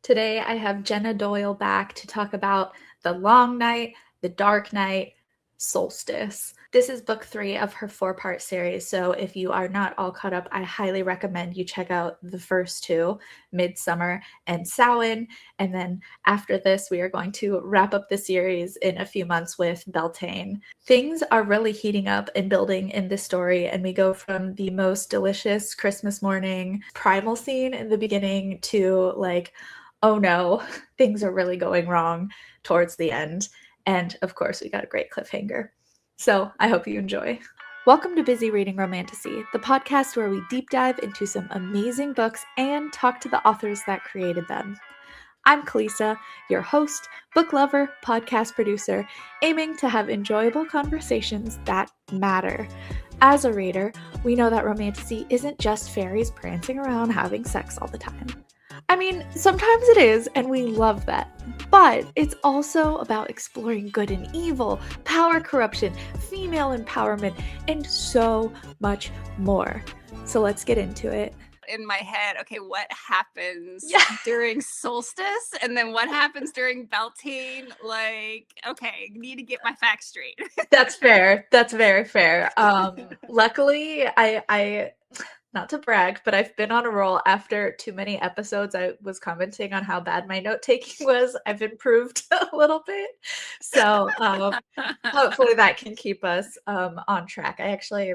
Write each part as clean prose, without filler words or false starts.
Today I have Jena Doyle back to talk about The Long Night, The Dark Night, Solstice. This is book 3 of her 4-part series, so if you are not all caught up, I highly recommend you check out the first 2, Midsummer and Samhain, and then after this we are going to wrap up the series in a few months with Beltane. Things are really heating up and building in this story, and we go from the most delicious Christmas morning primal scene in the beginning to like, oh no, things are really going wrong towards the end. And of course, we got a great cliffhanger. So I hope you enjoy. Welcome to Busy Reading Romantasy, the podcast where we deep dive into some amazing books and talk to the authors that created them. I'm Kalisa, your host, book lover, podcast producer, aiming to have enjoyable conversations that matter. As a reader, we know that romantasy isn't just fairies prancing around having sex all the time. I mean, sometimes it is, and we love that. But it's also about exploring good and evil, power corruption, female empowerment, and so much more. So let's get into it. In my head, okay, what happens Yeah. during Solstice, and then what happens during Beltane? Like, okay, need to get my facts straight. That's fair. That's very fair. Luckily, I not to brag, but I've been on a roll. After too many episodes, I was commenting on how bad my note taking was. I've improved a little bit. So hopefully that can keep us on track. I actually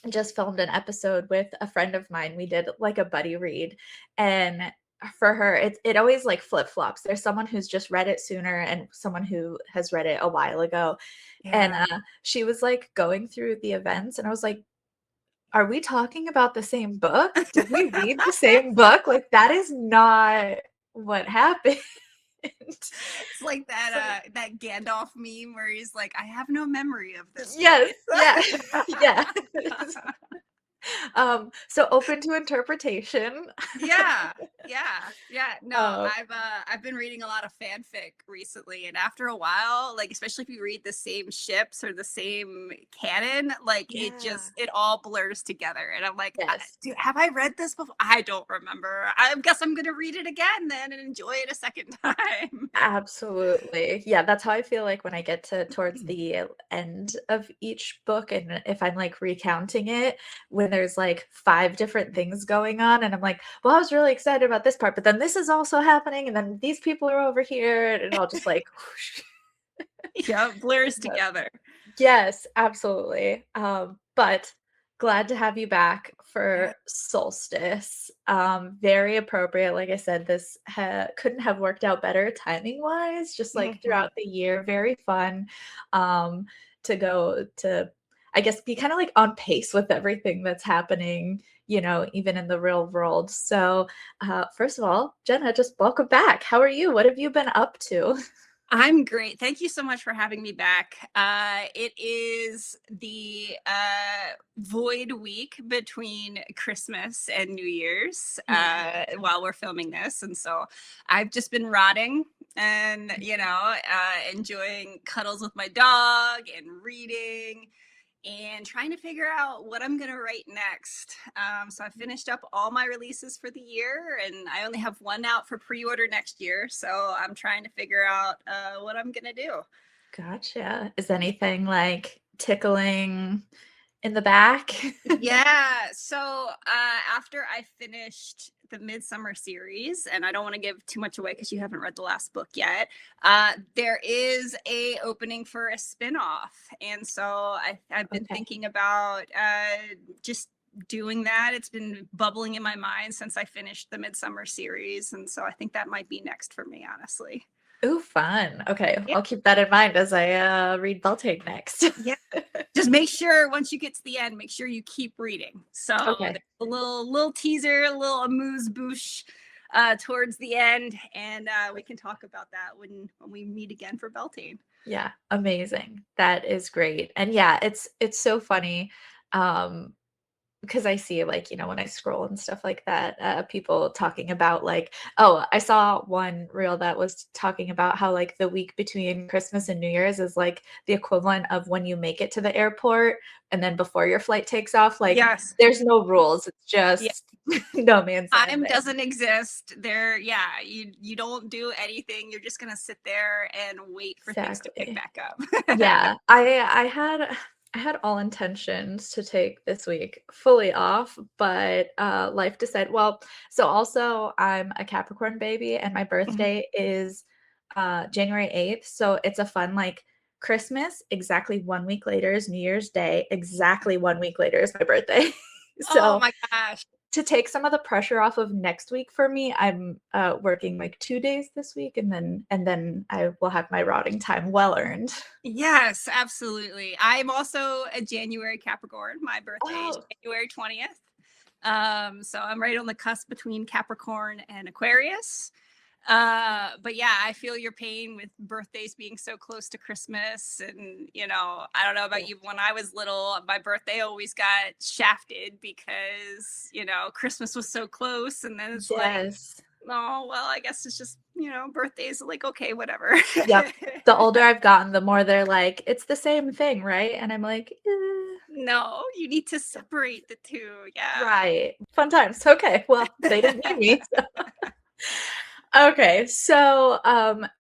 just filmed an episode with a friend of mine. We did like a buddy read, and for her it always like flip-flops. There's someone who's just read it sooner and someone who has read it a while ago. And she was like going through the events, and I was like, are we talking about the same book? Did we read the same book? Like, that is not what happened. It's like that that Gandalf meme where he's like, I have no memory of this. Yes, yeah. So open to interpretation. Yeah. No, Oh, I've been reading a lot of fanfic recently, and after a while, like especially if you read the same ships or the same canon, like yeah. it all blurs together, and I'm like, Yes. dude, have I read this before? I don't remember. I guess I'm gonna read it again then and enjoy it a second time. Absolutely. Yeah, that's how I feel like when I get to towards the end of each book, and if I'm like recounting it, when there's like 5 different things going on, and I'm like, well, I was really excited about this part, but then this is also happening, and then these people are over here, and it all just like whoosh. Yeah, blurs But together. yes, absolutely. But glad to have you back Yeah. for Solstice. Very appropriate. Like I said, this couldn't have worked out better timing wise, just like Mhm. throughout the year. Very fun um, to go to, I guess, be kind of like on pace with everything that's happening, even in the real world. So, first of all, Jenna, just welcome back. How are you? What have you been up to? I'm great. Thank you so much for having me back. It is the void week between Christmas and New Year's while we're filming this. And so I've just been rotting and, enjoying cuddles with my dog and reading and trying to figure out what I'm going to write next. So I finished up all my releases for the year, and I only have one out for pre-order next year. So I'm trying to figure out what I'm going to do. Gotcha. Is anything like tickling in the back? Yeah. So after I finished the Midsummer series, and I don't want to give too much away because you haven't read the last book yet, there is a opening for a spinoff. And so I've been thinking about just doing that. It's been bubbling in my mind since I finished the Midsummer series. And so I think that might be next for me, honestly. Ooh, fun. Okay, Yeah. I'll keep that in mind as I read Beltane next. Yeah. Just make sure once you get to the end, make sure you keep reading. So Okay. there's a little teaser, a little amuse bouche towards the end, and we can talk about that when we meet again for Beltane. Yeah, amazing. That is great. And yeah, it's so funny. Um because I see, like, when I scroll and stuff like that, people talking about, like, oh, I saw one reel that was talking about how, like, the week between Christmas and New Year's is like the equivalent of when you make it to the airport and then before your flight takes off. Like, Yes. there's no rules. It's Yeah. just no man's land Time there. doesn't exist there. Yeah, you don't do anything. You're just gonna sit there and wait for things to pick Exactly. back up. Yeah, I had all intentions to take this week fully off, but life decided. Well, so also I'm a Capricorn baby, and my Mhm. birthday is January 8th. So it's a fun, like, Christmas. Exactly 1 week later is New Year's Day. Exactly 1 week later is my birthday. Oh So my gosh. to take some of the pressure off of next week for me, I'm working like 2 days this week, and then I will have my rotting time well earned. Yes, absolutely. I'm also a January Capricorn. My birthday is Oh, January 20th. So I'm right on the cusp between Capricorn and Aquarius. But yeah, I feel your pain with birthdays being so close to Christmas. And, I don't know about yeah. you. When I was little, my birthday always got shafted because, Christmas was so close. And then it's like, Yes. oh, well, I guess it's just, birthdays are like, okay, whatever. Yep. The older I've gotten, the more they're like, "It's the same thing, right?" And I'm like, No, you need to separate the two. Yeah. right. Fun times. Okay, well, they didn't need me, so." Okay, so,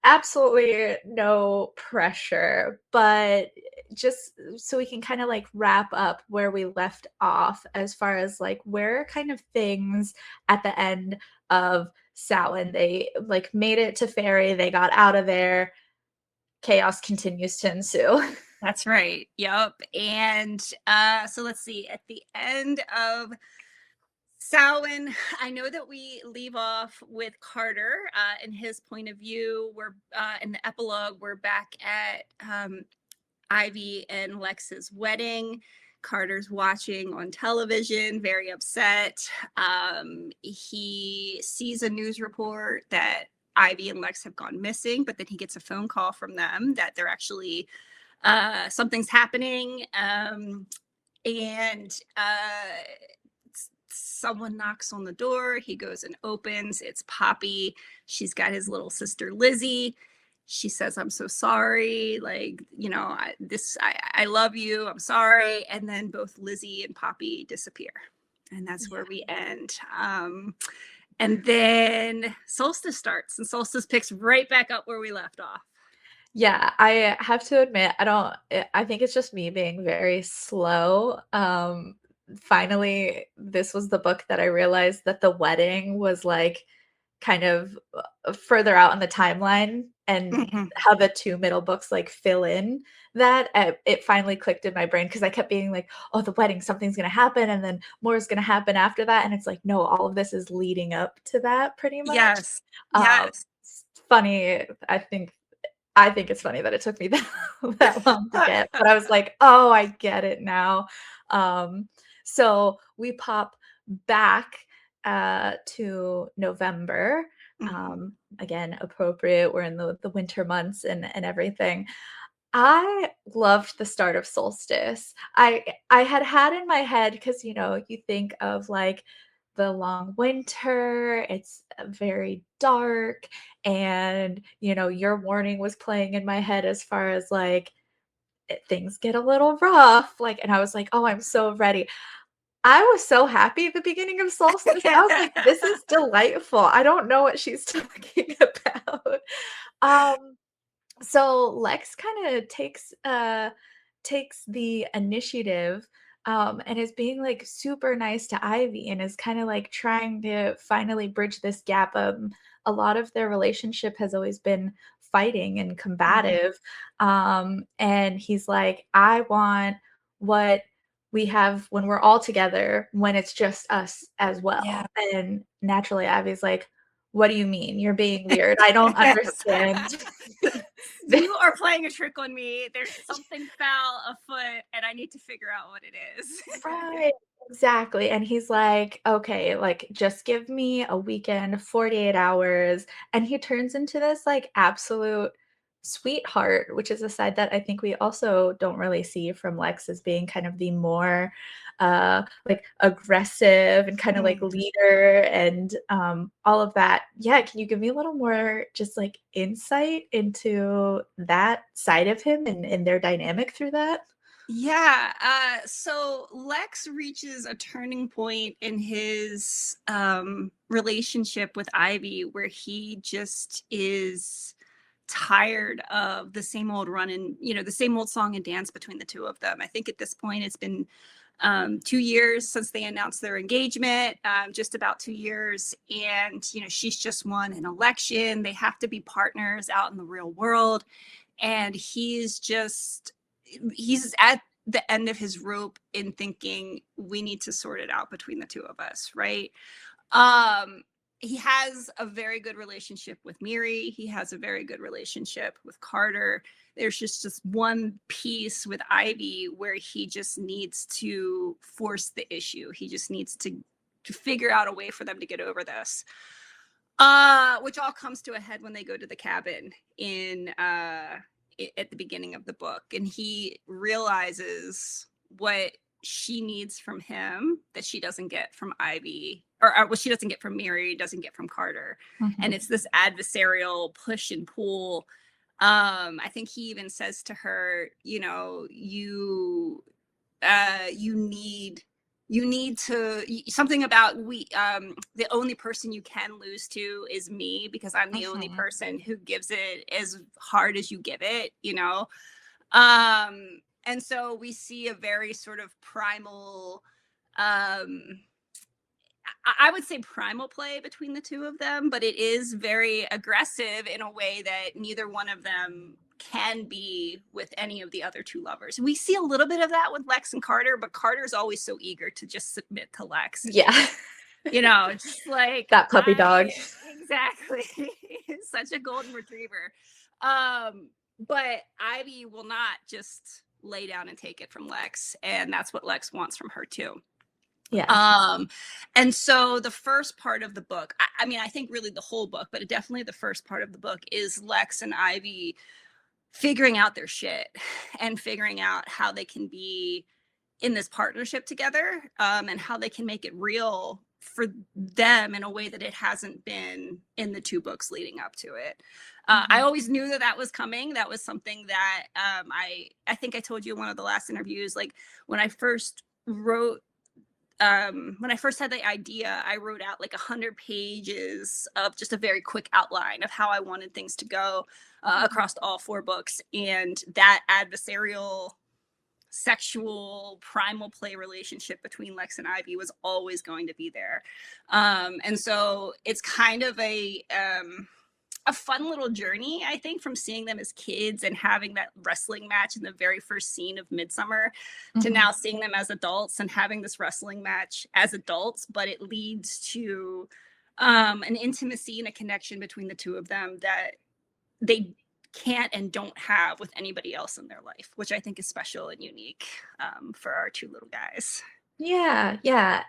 absolutely no pressure, but just so we can kinda, like, wrap up where we left off as far as, like, where are kind of things at the end of Samhain. They, like, made it to Faerie, they got out of there, chaos continues to ensue. That's right. Yep. And so let's see. At the end of Samhain, I know that we leave off with Carter and his point of view. We're in the epilogue. We're back at Ivy and Lex's wedding. Carter's watching on television, very upset. He sees a news report that Ivy and Lex have gone missing, but then he gets a phone call from them that they're actually something's happening. And someone knocks on the door. He goes and opens. It's Poppy. She's got his little sister Lizzie. She says, "I'm so sorry. Like, I love you. I'm sorry." And then both Lizzie and Poppy disappear. And that's Yeah. where we end. And then Solstice starts, and Solstice picks right back up where we left off. Yeah, I have to admit, I think it's just me being very slow. Finally, this was the book that I realized that the wedding was, like, kind of, further out in the timeline, and Mhm. how the 2 middle books, like, fill in that. It finally clicked in my brain because I kept being like, "Oh, the wedding, something's gonna happen, and then more is gonna happen after that," and it's like, no, all of this is leading up to that pretty much. Yes. Um, Yes. it's funny, I think it's funny that it took me that that long to get, but I was like, "Oh, I get it now." Um, so we pop back, to November, Mhm. again, appropriate, we're in the winter months and everything. I loved the start of Solstice. I had in my head because, you think of, like, the long winter, it's, very dark, and, your warning was playing in my head as far as, like, things get a little rough, like, and I was like, "Oh, I'm so ready." I was so happy at the beginning of Solstice. I was like, "This is delightful." I don't know what she's talking about. Um so Lex kind of takes the initiative, and is being, like, super nice to Ivy, and is kind of, like, trying to finally bridge this gap. A lot of their relationship has always been fighting and Mhm. combative, and he's like, "I want what we have when we're all together, when it's just us as Yeah. well." And naturally Ivy's like, "What do you mean? You're being weird. I don't Yes. understand." You are playing a trick on me. There's something foul afoot, and I need to figure out what it is. Right, exactly, and he's like, "Okay, like, just give me a weekend, 48 hours," and he turns into this, like, absolute sweetheart, which is a side that I think we also don't really see from Lex, as being kind of the more like aggressive and kind of like leader and all of that. Yeah, can you give me a little more just like insight into that side of him and their dynamic through that? Yeah. So Lex reaches a turning point in his relationship with Ivy where he just is tired of the same old run and, the same old song and dance between the two of them. I think at this point it's been 2 years since they announced their engagement, just about 2 years. And, she's just won an election. They have to be partners out in the real world. And he's at the end of his rope in thinking we need to sort it out between the two of us, right? He has a very good relationship with Miri. He has a very good relationship with Carter. There's just one piece with Ivy where he just needs to force the issue. He just needs to figure out a way for them to get over this. Which all comes to a head when they go to the cabin at the beginning of the book, and he realizes what she needs from him that she doesn't get from Ivy, or what she doesn't get from Miri, doesn't get from Carter. And it's this adversarial push and pull. I think he even says to her, you need to, something about the only person you can lose to is me, because I'm the only person who gives it as hard as you give it, and so we see a very sort of primal, I would say primal play between the two of them, but it is very aggressive in a way that neither one of them can be with any of the other two lovers. We see a little bit of that with Lex and Carter, but Carter's always so eager to just submit to Lex. Yeah. Just like that puppy dog. Exactly. Such a golden retriever. But Ivy will not just lay down and take it from Lex, and that's what Lex wants from her too. Yeah. And so the first part of the book, I mean, I think really the whole book, but definitely the first part of the book is Lex and Ivy figuring out their shit and figuring out how they can be in this partnership together, and how they can make it real for them in a way that it hasn't been in the two books leading up to it. I always knew that was coming. That was something that I think I told you in one of the last interviews, like when I first wrote, when I first had the idea, I wrote out like 100 pages of just a very quick outline of how I wanted things to go across all 4 books. And that adversarial, sexual, primal play relationship between Lex and Ivy was always going to be there. And so it's kind of a fun little journey, I think, from seeing them as kids and having that wrestling match in the very first scene of Midsummer to now seeing them as adults and having this wrestling match as adults, but it leads to an intimacy and a connection between the two of them that they can't and don't have with anybody else in their life, which I think is special and unique for our 2 little guys. Yeah.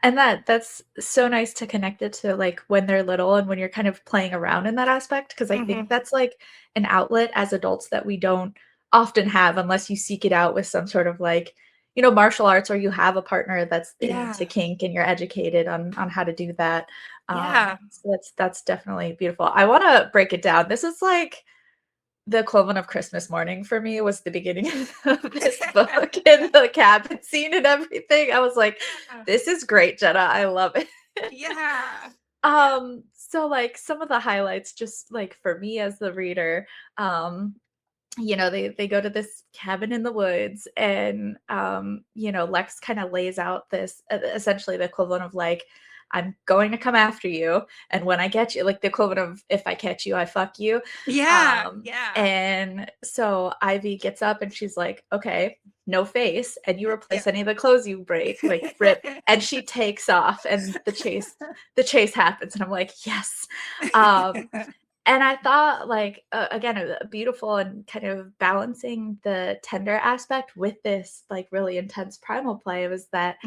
And that's so nice to connect it to like when they're little and when you're kind of playing around in that aspect, because I think that's like an outlet as adults that we don't often have unless you seek it out with some sort of like, martial arts, or you have a partner that's into kink and you're educated on how to do that. So that's definitely beautiful. I want to break it down. This is like the equivalent of Christmas morning for me, was the beginning of this book and the cabin scene and everything. I was like, this is great, Jena. I love it. Yeah. So like some of the highlights, just like for me as the reader, they go to this cabin in the woods, and Lex kind of lays out this essentially the equivalent of like, I'm going to come after you, and when I get you, like the equivalent of if I catch you, I fuck you. Yeah. And so Ivy gets up and she's like, okay, no face, and you replace any of the clothes you rip, and she takes off, and the chase happens, and I'm like, yes. And I thought, like, again, beautiful and kind of balancing the tender aspect with this, like, really intense primal play was that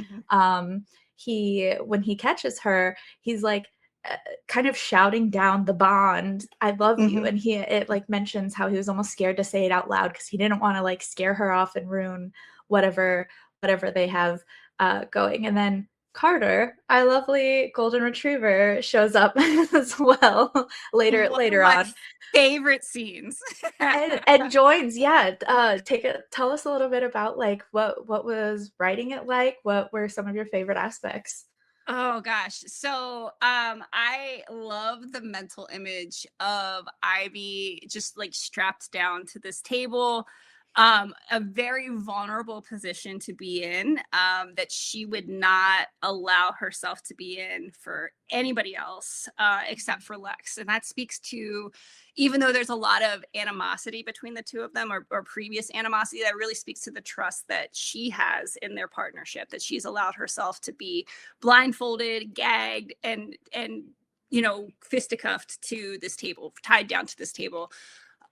when he catches her, he's like, kind of shouting down the bond, I love you. Mhm. And it like mentions how he was almost scared to say it out loud because he didn't want to like scare her off and ruin whatever they have going. And then Carter, our lovely golden retriever, shows up as well One of later my on favorite scenes. and joins. Yeah, tell us a little bit about like what was writing it like. What were some of your favorite aspects? Oh gosh. So I love the mental image of Ivy just like strapped down to this table. A very vulnerable position to be in, that she would not allow herself to be in for anybody else except for Lex. And that speaks to, even though there's a lot of animosity between the two of them, or previous animosity, that really speaks to the trust that she has in their partnership, that she's allowed herself to be blindfolded, gagged, and fisticuffed to this table, tied down to this table.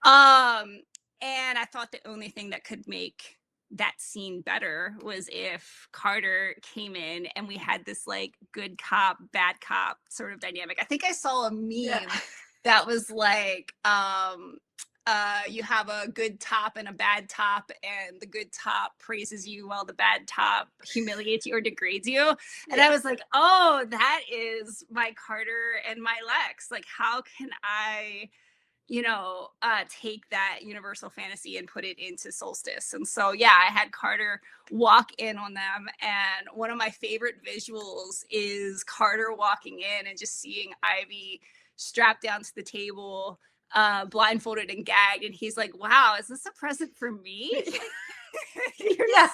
Um, and I thought the only thing that could make that scene better was if Carter came in and we had this like good cop, bad cop sort of dynamic. I think I saw a Yeah. meme that was like, you have a good top and a bad top, and the good top praises you while the bad top humiliates you or degrades you. And I was like, oh, that is my Carter and my Lex. Like, how can I take that universal fantasy and put it into Solstice? And so, yeah, I had Carter walk in on them. And one of my favorite visuals is Carter walking in and just seeing Ivy strapped down to the table, blindfolded and gagged. And he's like, wow, is this a present for me? Yeah.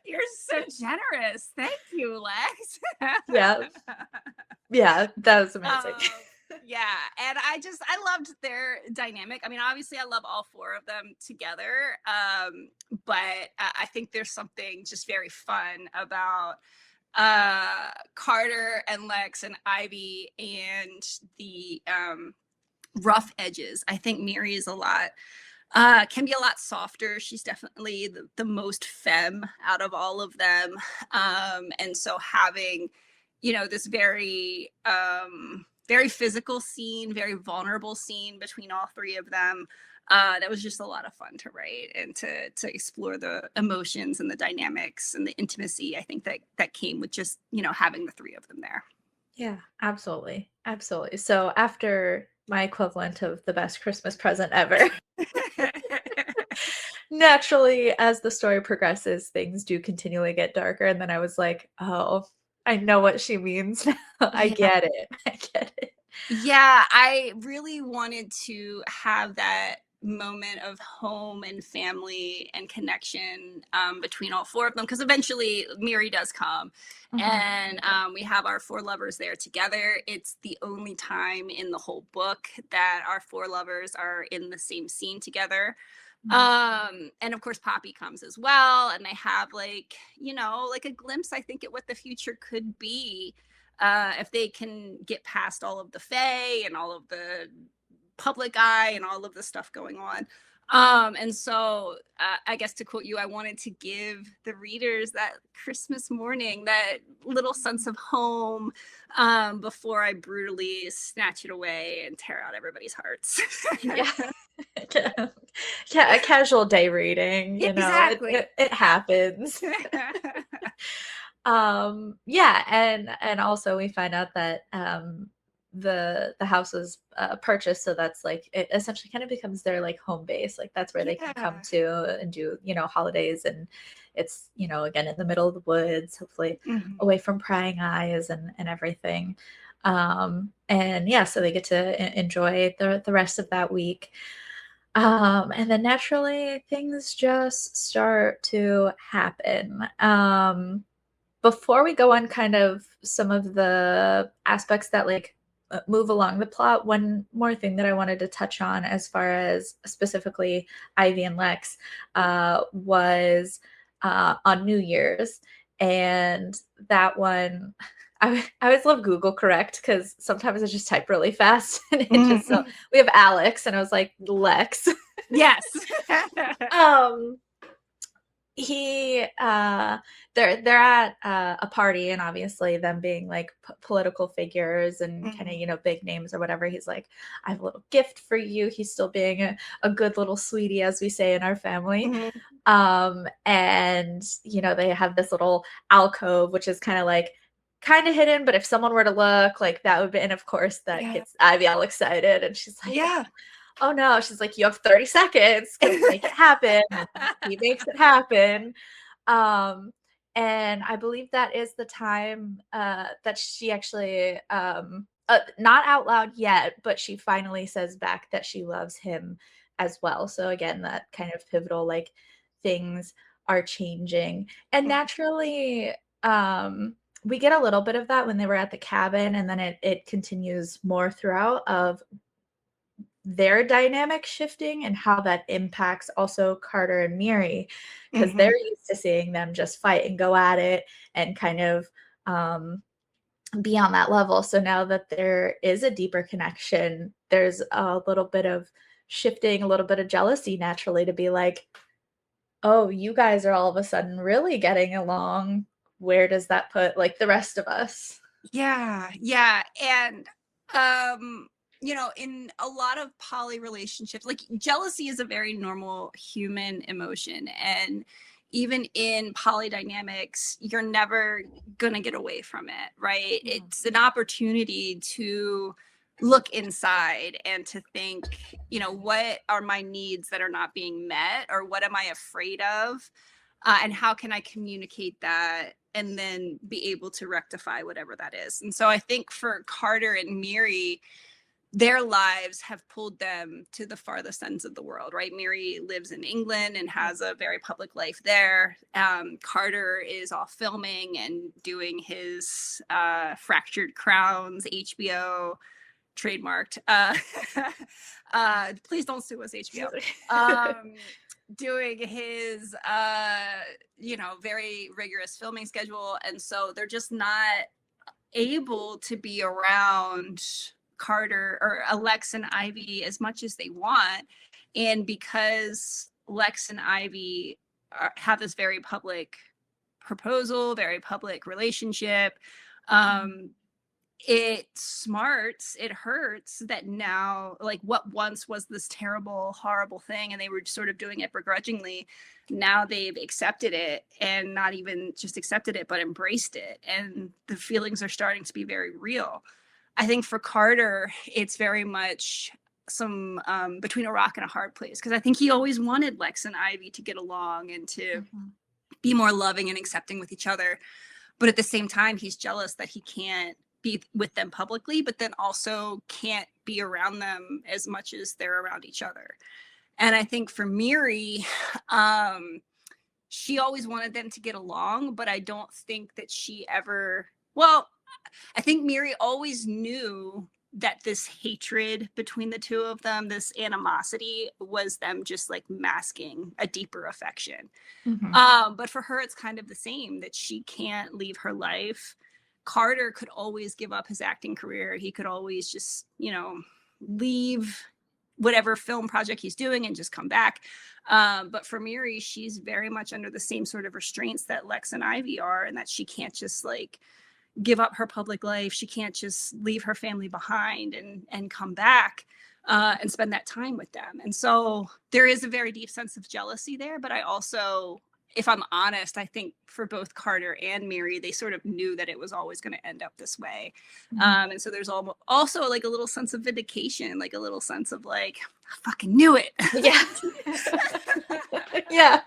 You're so generous. Thank you, Lex. Yeah, that was amazing. Yeah, and I loved their dynamic. I mean, obviously I love all four of them together, but I think there's something just very fun about Carter and Lex and Ivy, and the rough edges. I think Miri is can be a lot softer. She's definitely the most femme out of all of them, and so having this very very physical scene, very vulnerable scene between all three of them, that was just a lot of fun to write and to explore the emotions and the dynamics and the intimacy. I think that came with just having the three of them there. Yeah, absolutely. Absolutely. So after my equivalent of the best Christmas present ever, naturally, as the story progresses, things do continually get darker. And then I was like, oh, I know what she means now. I Yeah. get it. I get it. Yeah, I really wanted to have that moment of home and family and connection, between all four of them, because eventually Miri does come, and we have our four lovers there together. It's the only time in the whole book that our four lovers are in the same scene together. And of course Poppy comes as well, and they have like a glimpse, I think, at what the future could be, if they can get past all of the Fae and all of the public eye and all of the stuff going on. And so, I guess, to quote you, I wanted to give the readers that Christmas morning, that little sense of home, before I brutally snatch it away and tear out everybody's hearts. Yeah. Yeah, a casual day reading, Exactly. it happens. Yeah, and also we find out that the house was purchased, so that's like it essentially kind of becomes their like home base. Like that's where they can come to and do holidays, and it's again in the middle of the woods, hopefully away from prying eyes and everything. And yeah, so they get to enjoy the rest of that week. And then naturally things just start to happen. Before we go on kind of some of the aspects that like move along the plot, one more thing that I wanted to touch on as far as specifically Ivy and Lex was on New Year's. And that one, I always love Google Correct because sometimes I just type really fast and it just so we have Alex and I was like Lex. Yes. they're at a party, and obviously them being like political figures and kind of, you know, big names or whatever, he's like, I have a little gift for you. He's still being a good little sweetie, as we say in our family. And you know, they have this little alcove, which is kind of hidden, but if someone were to look, like, that would be, and of course that Yeah. gets Ivy all excited, and she's like, Yeah. oh no, she's like, you have 30 seconds to make it happen. And he makes it happen. Um, and I believe that is the time that she actually, not out loud yet, but she finally says back that she loves him as well. So again, that kind of pivotal, like, things are changing. And naturally, we get a little bit of that when they were at the cabin, and then it continues more throughout of their dynamic shifting and how that impacts also Carter and Miri, because they're used to seeing them just fight and go at it and kind of be on that level. So now that there is a deeper connection, there's a little bit of shifting, a little bit of jealousy naturally, to be like, oh, you guys are all of a sudden really getting along. Where does that put, like, the rest of us? Yeah, yeah. And you know, in a lot of poly relationships, like, jealousy is a very normal human emotion. And even in poly dynamics, you're never gonna get away from it, right? It's an opportunity to look inside and to think, you know, what are my needs that are not being met, or what am I afraid of? And how can I communicate that and then be able to rectify whatever that is? And so I think for Carter and Miri, their lives have pulled them to the farthest ends of the world, right? Miri lives in England and has a very public life there. Carter is off filming and doing his Fractured Crowns, HBO trademarked. Please don't sue us, HBO. Doing his you know, very rigorous filming schedule, and so they're just not able to be around Carter or Alex and Ivy as much as they want. And because Lex and Ivy have this very public proposal, very public relationship, it smarts, it hurts that now, like, what once was this terrible, horrible thing, and they were sort of doing it begrudgingly, now they've accepted it, and not even just accepted it, but embraced it. And the feelings are starting to be very real. I think for Carter, it's very much some between a rock and a hard place, because I think he always wanted Lex and Ivy to get along and to be more loving and accepting with each other. But at the same time, he's jealous that he can't be with them publicly, but then also can't be around them as much as they're around each other. And I think for Miri, she always wanted them to get along, but I don't think that she ever, well, I think Miri always knew that this hatred between the two of them, this animosity, was them just like masking a deeper affection. But for her, it's kind of the same, that she can't leave her life. Carter could always give up his acting career. He could always just, you know, leave whatever film project he's doing and just come back. But for Miri, she's very much under the same sort of restraints that Lex and Ivy are, and that she can't just like give up her public life. She can't just leave her family behind and come back and spend that time with them. And so there is a very deep sense of jealousy there. But I also, if I'm honest, I think for both Carter and Miri, they sort of knew that it was always going to end up this way. And so there's also like a little sense of vindication, like a little sense of like, I fucking knew it. Yeah. Yeah.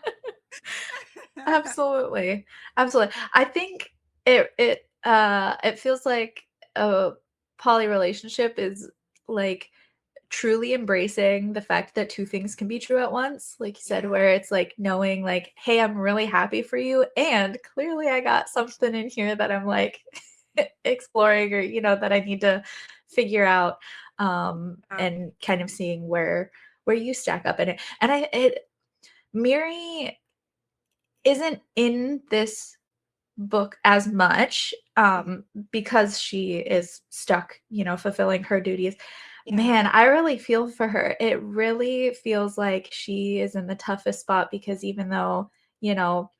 Absolutely. Absolutely. I think it feels like a poly relationship is like truly embracing the fact that two things can be true at once, like you said, where it's like knowing like, hey, I'm really happy for you, and clearly I got something in here that I'm like exploring, or, you know, that I need to figure out, and kind of seeing where you stack up in it. And Miri isn't in this book as much, because she is stuck, you know, fulfilling her duties. Man, I really feel for her. It really feels like she is in the toughest spot, because even though, you know,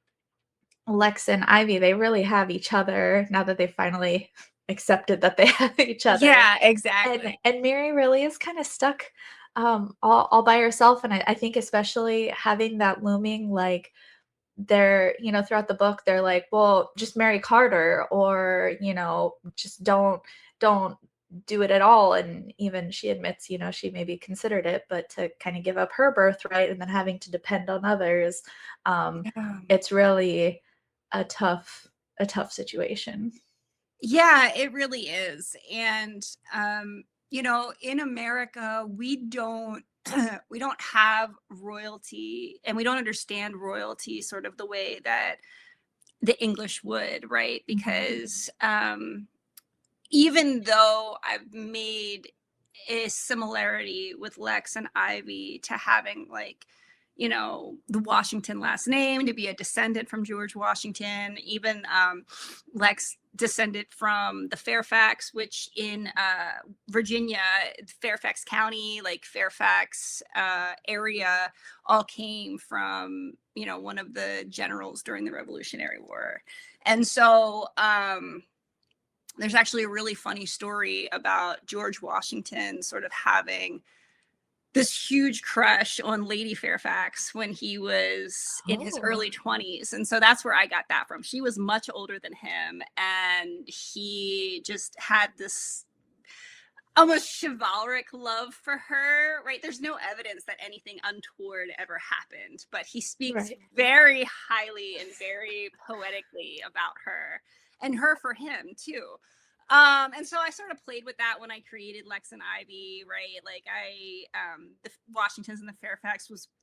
Lex and Ivy, they really have each other now that they finally accepted that they have each other. Yeah, exactly. And Mary really is kind of stuck all by herself. And I think especially having that looming, like, they're, throughout the book, they're like, well, just marry Carter, or, just don't do it at all. And even she admits, she maybe considered it, but to kind of give up her birthright and then having to depend on others, Yeah. it's really a tough situation. Yeah, it really is. And in America, we don't we don't have royalty, and we don't understand royalty sort of the way that the English would, right? Mhm. Because even though I've made a similarity with Lex and Ivy to having, like, the Washington last name, to be a descendant from George Washington, even Lex descended from the Fairfax, which in Virginia, Fairfax County, like Fairfax area, all came from, one of the generals during the Revolutionary War. And so there's actually a really funny story about George Washington sort of having this huge crush on Lady Fairfax when he was in his Oh, early 20s. And so that's where I got that from. She was much older than him, and he just had this almost chivalric love for her, right? There's no evidence that anything untoward ever happened, but he speaks right. very highly and very poetically about her, and her for him too. And so I sort of played with that when I created Lex and Ivy, right? Like the Washingtons and the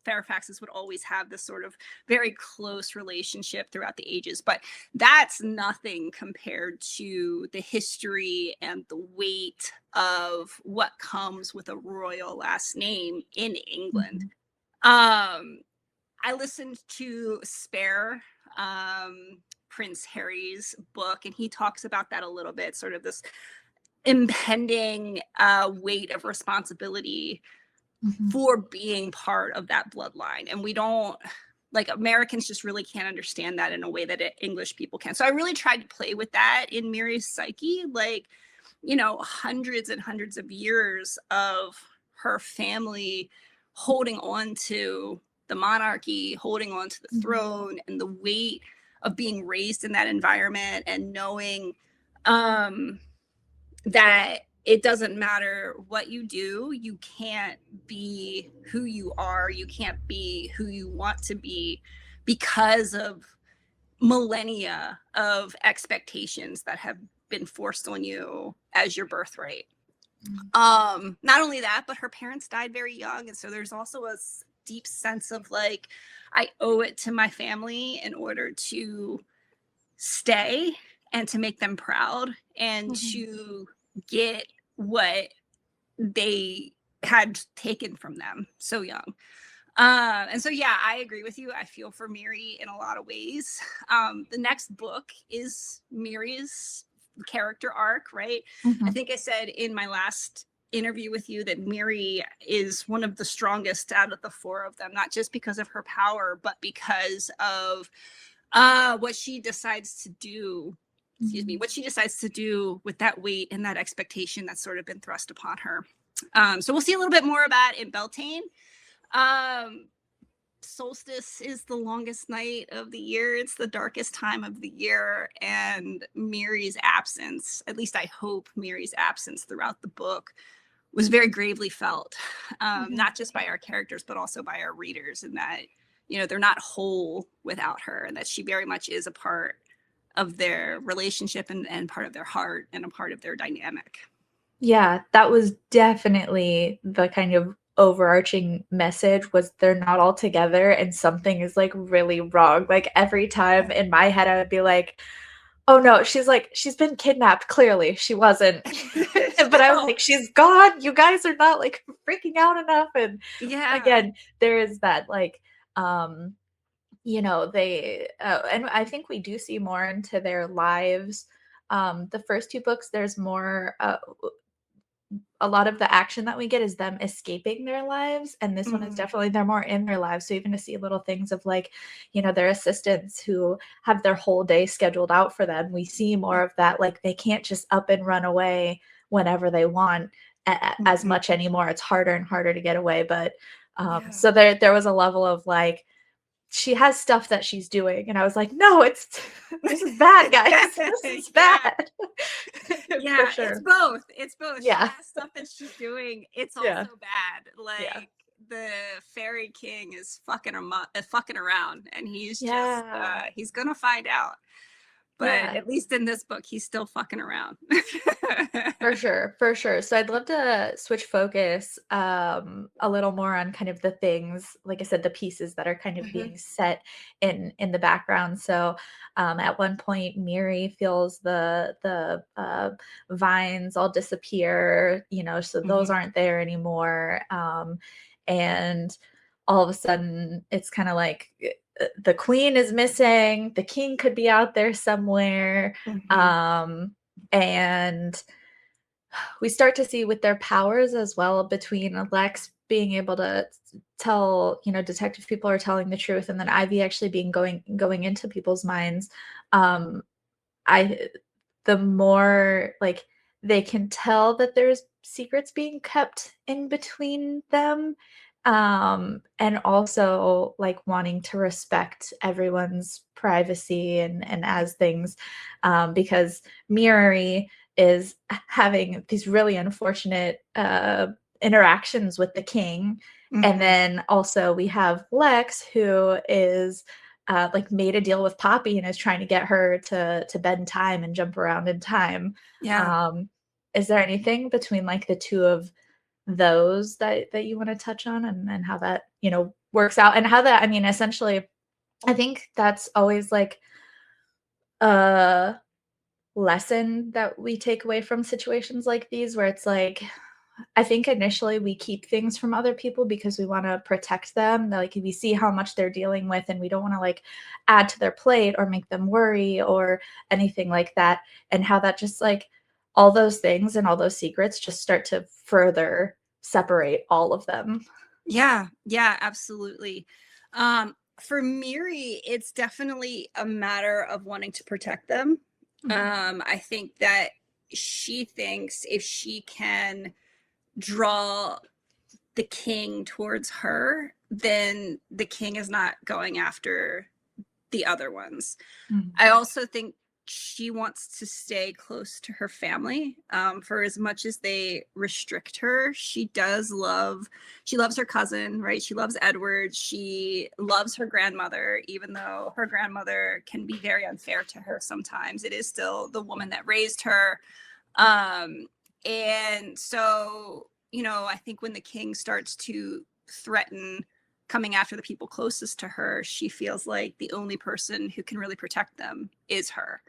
Fairfaxes would always have this sort of very close relationship throughout the ages, but that's nothing compared to the history and the weight of what comes with a royal last name in England. Mhm. I listened to Spare, Prince Harry's book, and he talks about that a little bit, sort of this impending weight of responsibility Mhm. for being part of that bloodline. And we don't, like, Americans just really can't understand that in a way that English people can. So I really tried to play with that in Mary's psyche, like, hundreds and hundreds of years of her family holding on to the monarchy, holding on to the Mhm. throne, and the weight of being raised in that environment, and knowing um, that it doesn't matter what you do, you can't be who you are, you can't be who you want to be, because of millennia of expectations that have been forced on you as your birthright. Mhm. Not only that, but her parents died very young, and so there's also a deep sense of, like, I owe it to my family in order to stay and to make them proud and Mhm. to get what they had taken from them so young. And so, yeah, I agree with you. I feel for Miri in a lot of ways. The next book is Miri's character arc, right? I Mhm. think I said in my last interview with you that Miri is one of the strongest out of the four of them, not just because of her power, but because of what she decides to do. Excuse me, Mhm. what she decides to do with that weight and that expectation that's sort of been thrust upon her. So we'll see a little bit more of that in Beltane. Um, Solstice is the longest night of the year. It's the darkest time of the year. And Miri's absence, at least I hope Miri's absence throughout the book, was very gravely felt, Mhm. not just by our characters, but also by our readers, and that, they're not whole without her, and that she very much is a part of their relationship, and part of their heart, and a part of their dynamic. Yeah, that was definitely the kind of overarching message, was they're not all together and something is, like, really wrong. Like, every time in my head, I would be like, "Oh, no, she's been kidnapped, clearly, she wasn't." But I was No. like, "She's gone, you guys are not, like, freaking out enough," and Yeah. again, there is that, like, um, they and I think we do see more into their lives. The first 2 books, there's more, a lot of the action that we get is them escaping their lives, and this one is definitely they're more in their lives. So even to see little things of like, their assistants who have their whole day scheduled out for them, we see more of that. Like they can't just up and run away whenever they want as much anymore. It's harder and harder to get away. But so there was a level of like, she has stuff that she's doing, and I was like, no, this is bad, guys. This is bad. Yeah, for sure. It's both. Yeah. She has stuff that she's doing. It's also bad. Like the fairy king is fucking around, and he's just he's gonna find out. But at least in this book, he's still fucking around. For sure. So I'd love to switch focus a little more on kind of the things, like I said, the pieces that are kind of being set in the background. So at one point, Miri feels the vines all disappear, so those aren't there anymore. And all of a sudden, it's kind of like the queen is missing, the king could be out there somewhere. And we start to see with their powers as well, between Lex being able to tell, detective people are telling the truth, and then Ivy actually being going into people's minds. I the more like they can tell that there's secrets being kept in between them, and also like wanting to respect everyone's privacy and as things, because Miri is having these really unfortunate interactions with the king. And then also we have Lex, who is like made a deal with Poppy and is trying to get her to bend time and jump around in time. Is there anything between like the two of those that you want to touch on, and how that works out, and how that, I mean, essentially I think that's always like a lesson that we take away from situations like these, where it's like, I think initially we keep things from other people because we want to protect them. Like we see how much they're dealing with, and we don't want to like add to their plate or make them worry or anything like that. And how that just like all those things and all those secrets just start to further separate all of them. Yeah, absolutely. For Miri, it's definitely a matter of wanting to protect them. I think that she thinks if she can draw the king towards her, then the king is not going after the other ones. I also think she wants to stay close to her family. For as much as they restrict her, she loves her cousin, right? She loves Edward. She loves her grandmother, even though her grandmother can be very unfair to her sometimes. It is still the woman that raised her. And so, I think when the king starts to threaten coming after the people closest to her, she feels like the only person who can really protect them is her.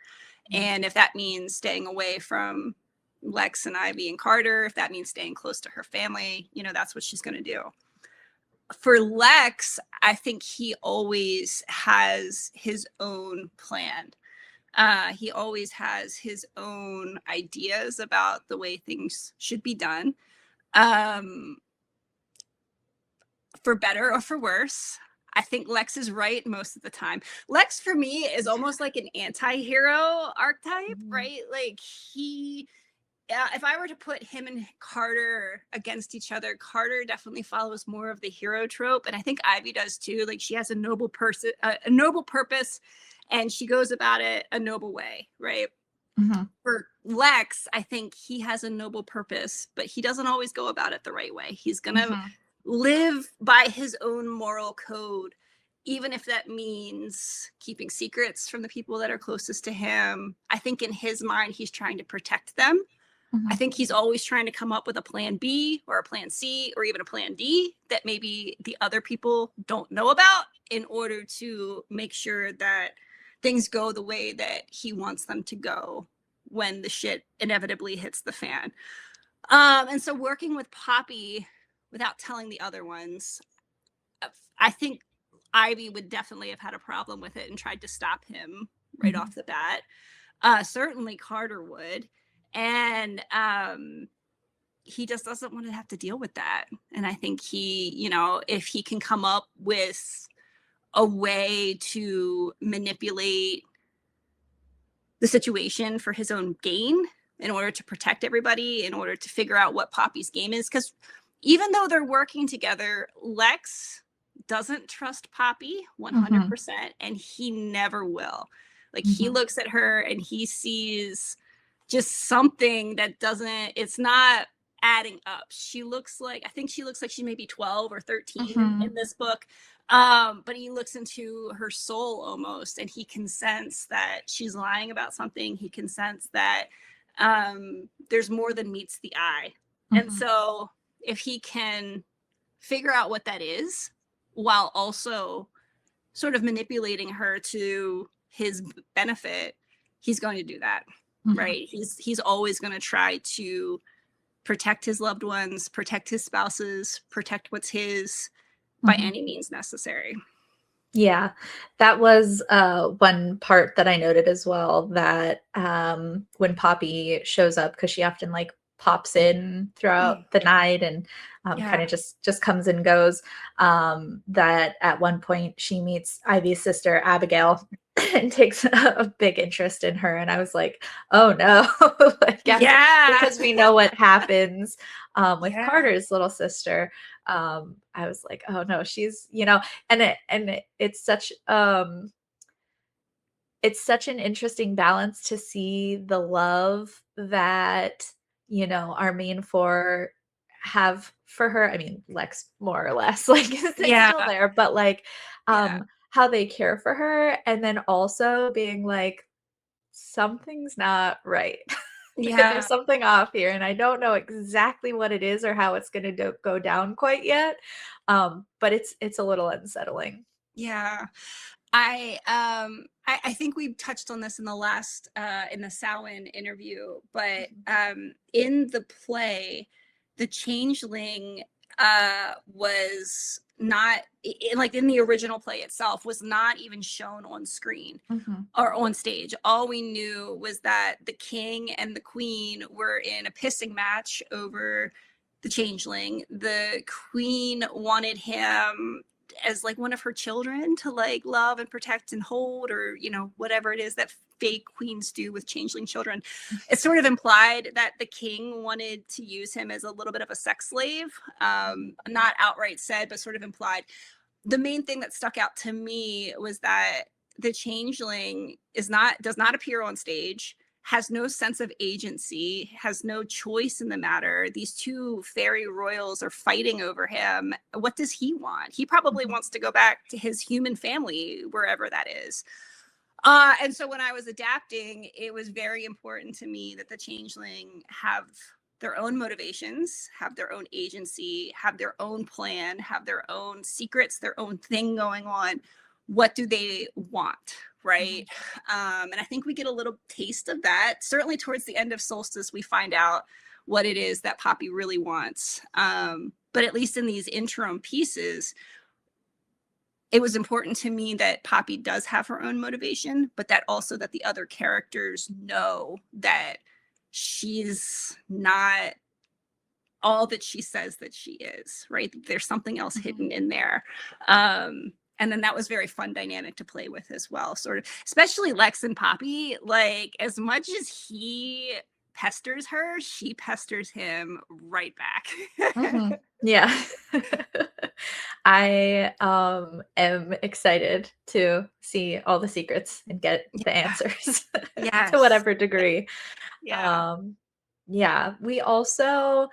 And if that means staying away from Lex and Ivy and Carter, if that means staying close to her family, that's what she's going to do. For Lex, I think he always has his own plan. He always has his own ideas about the way things should be done. For better or for worse, I think Lex is right most of the time. Lex, for me, is almost like an anti-hero archetype, right? Like if I were to put him and Carter against each other, Carter definitely follows more of the hero trope, and I think Ivy does too. Like she has a noble purpose, and she goes about it a noble way, right? For Lex, I think he has a noble purpose, but he doesn't always go about it the right way. He's gonna live by his own moral code, even if that means keeping secrets from the people that are closest to him. I think in his mind, he's trying to protect them. I think he's always trying to come up with a plan B or a plan C or even a plan D that maybe the other people don't know about, in order to make sure that things go the way that he wants them to go when the shit inevitably hits the fan. And so working with Poppy without telling the other ones, I think Ivy would definitely have had a problem with it and tried to stop him right off the bat. Certainly Carter would. And he just doesn't want to have to deal with that. And I think he, if he can come up with a way to manipulate the situation for his own gain in order to protect everybody, in order to figure out what Poppy's game is. Because even though they're working together, Lex doesn't trust Poppy 100%, and he never will. Like, he looks at her and he sees just something that it's not adding up. I think she looks like she may be 12 or 13 in this book. But he looks into her soul almost, and he can sense that she's lying about something. He can sense that there's more than meets the eye. And so if he can figure out what that is, while also sort of manipulating her to his benefit, he's going to do that. Right? He's always going to try to protect his loved ones, protect his spouses, protect what's his by any means necessary. Yeah, that was one part that I noted as well, that when Poppy shows up, because she often like pops in throughout the night and kind of just comes and goes, that at one point she meets Ivy's sister Abigail and takes a big interest in her, and I was like, oh no. Because we know what happens with Carter's little sister. I was like, oh no, she's, it's such an interesting balance to see the love that, our main four have for her. I mean, Lex more or less, like, it's still there, but like how they care for her, and then also being like, something's not right. There's something off here, and I don't know exactly what it is or how it's going to go down quite yet, but it's a little unsettling. I think we touched on this in the last in the Samhain interview, but in the play, the changeling was not in the original play itself, was not even shown on screen or on stage. All we knew was that the king and the queen were in a pissing match over the changeling. The queen wanted him as like one of her children to like love and protect and hold, or whatever it is that fake queens do with changeling children. It's sort of implied that the king wanted to use him as a little bit of a sex slave, not outright said, but sort of implied. The main thing that stuck out to me was that the changeling does not appear on stage, has no sense of agency, has no choice in the matter. These two fairy royals are fighting over him. What does he want? He probably wants to go back to his human family, wherever that is. And so when I was adapting, it was very important to me that the changeling have their own motivations, have their own agency, have their own plan, have their own secrets, their own thing going on. What do they want? Right. And I think we get a little taste of that. Certainly towards the end of Solstice, we find out what it is that Poppy really wants. But at least in these interim pieces, it was important to me that Poppy does have her own motivation, but that also that the other characters know that she's not all that she says that she is, right? There's something else hidden in there. And then that was very fun dynamic to play with as well, sort of, especially Lex and Poppy. Like, as much as he pesters her, she pesters him right back. Yeah. I am excited to see all the secrets and get the answers to whatever degree. We also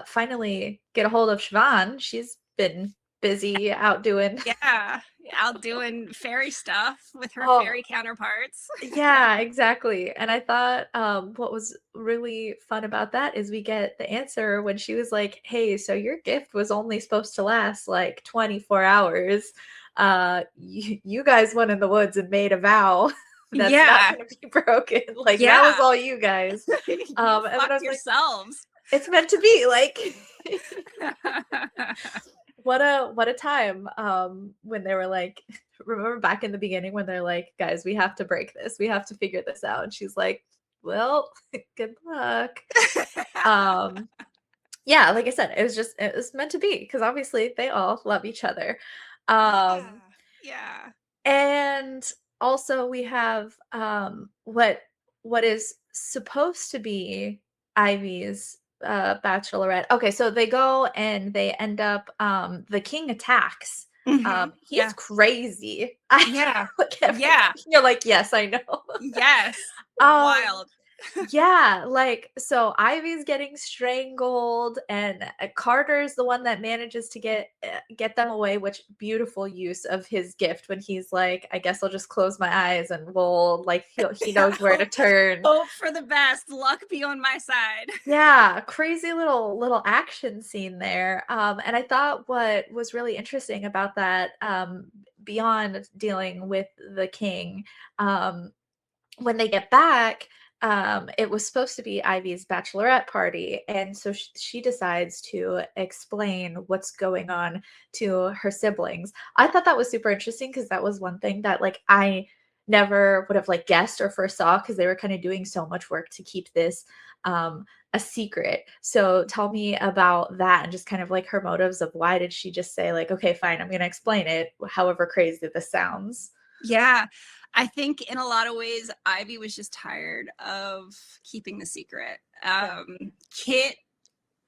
finally get a hold of Siobhan. She's been busy out doing fairy stuff with her fairy counterparts. Yeah, exactly. And I thought what was really fun about that is we get the answer when she was like, hey, so your gift was only supposed to last like 24 hours. You guys went in the woods and made a vow that's not going to be broken. Like, that was all you guys. And I was yourselves. Like, it's meant to be. Like, what a time when they were like, remember back in the beginning when they're like, guys, we have to break this. We have to figure this out. And she's like, well, good luck. yeah, like I said, it was meant to be because obviously they all love each other. Um, Yeah. Yeah. and also we have what is supposed to be Ivy's bachelorette. Okay, so they go and they end up the king attacks. He's Yeah. crazy. I Yeah. look every Yeah. you're like, yes, I know. Yes. um Wild. yeah, like, so Ivy's getting strangled, and, Carter's the one that manages to get them away, which beautiful use of his gift when he's like, "I guess I'll just close my eyes and we'll like, he knows where to hope, turn." hope for the best. Luck be on my side. Yeah, crazy little action scene there, and I thought what was really interesting about that, beyond dealing with the king, um when they get back, it was supposed to be Ivy's bachelorette party, and so she decides to explain what's going on to her siblings. I thought that was super interesting because that was one thing that like I never would have like guessed or foresaw because they were kind of doing so much work to keep this a secret. So tell me about that and just kind of like her motives of why did she just say like, okay, fine, I'm going to explain it, however crazy this sounds. Yeah. I think in a lot of ways, Ivy was just tired of keeping the secret. Yeah. Kit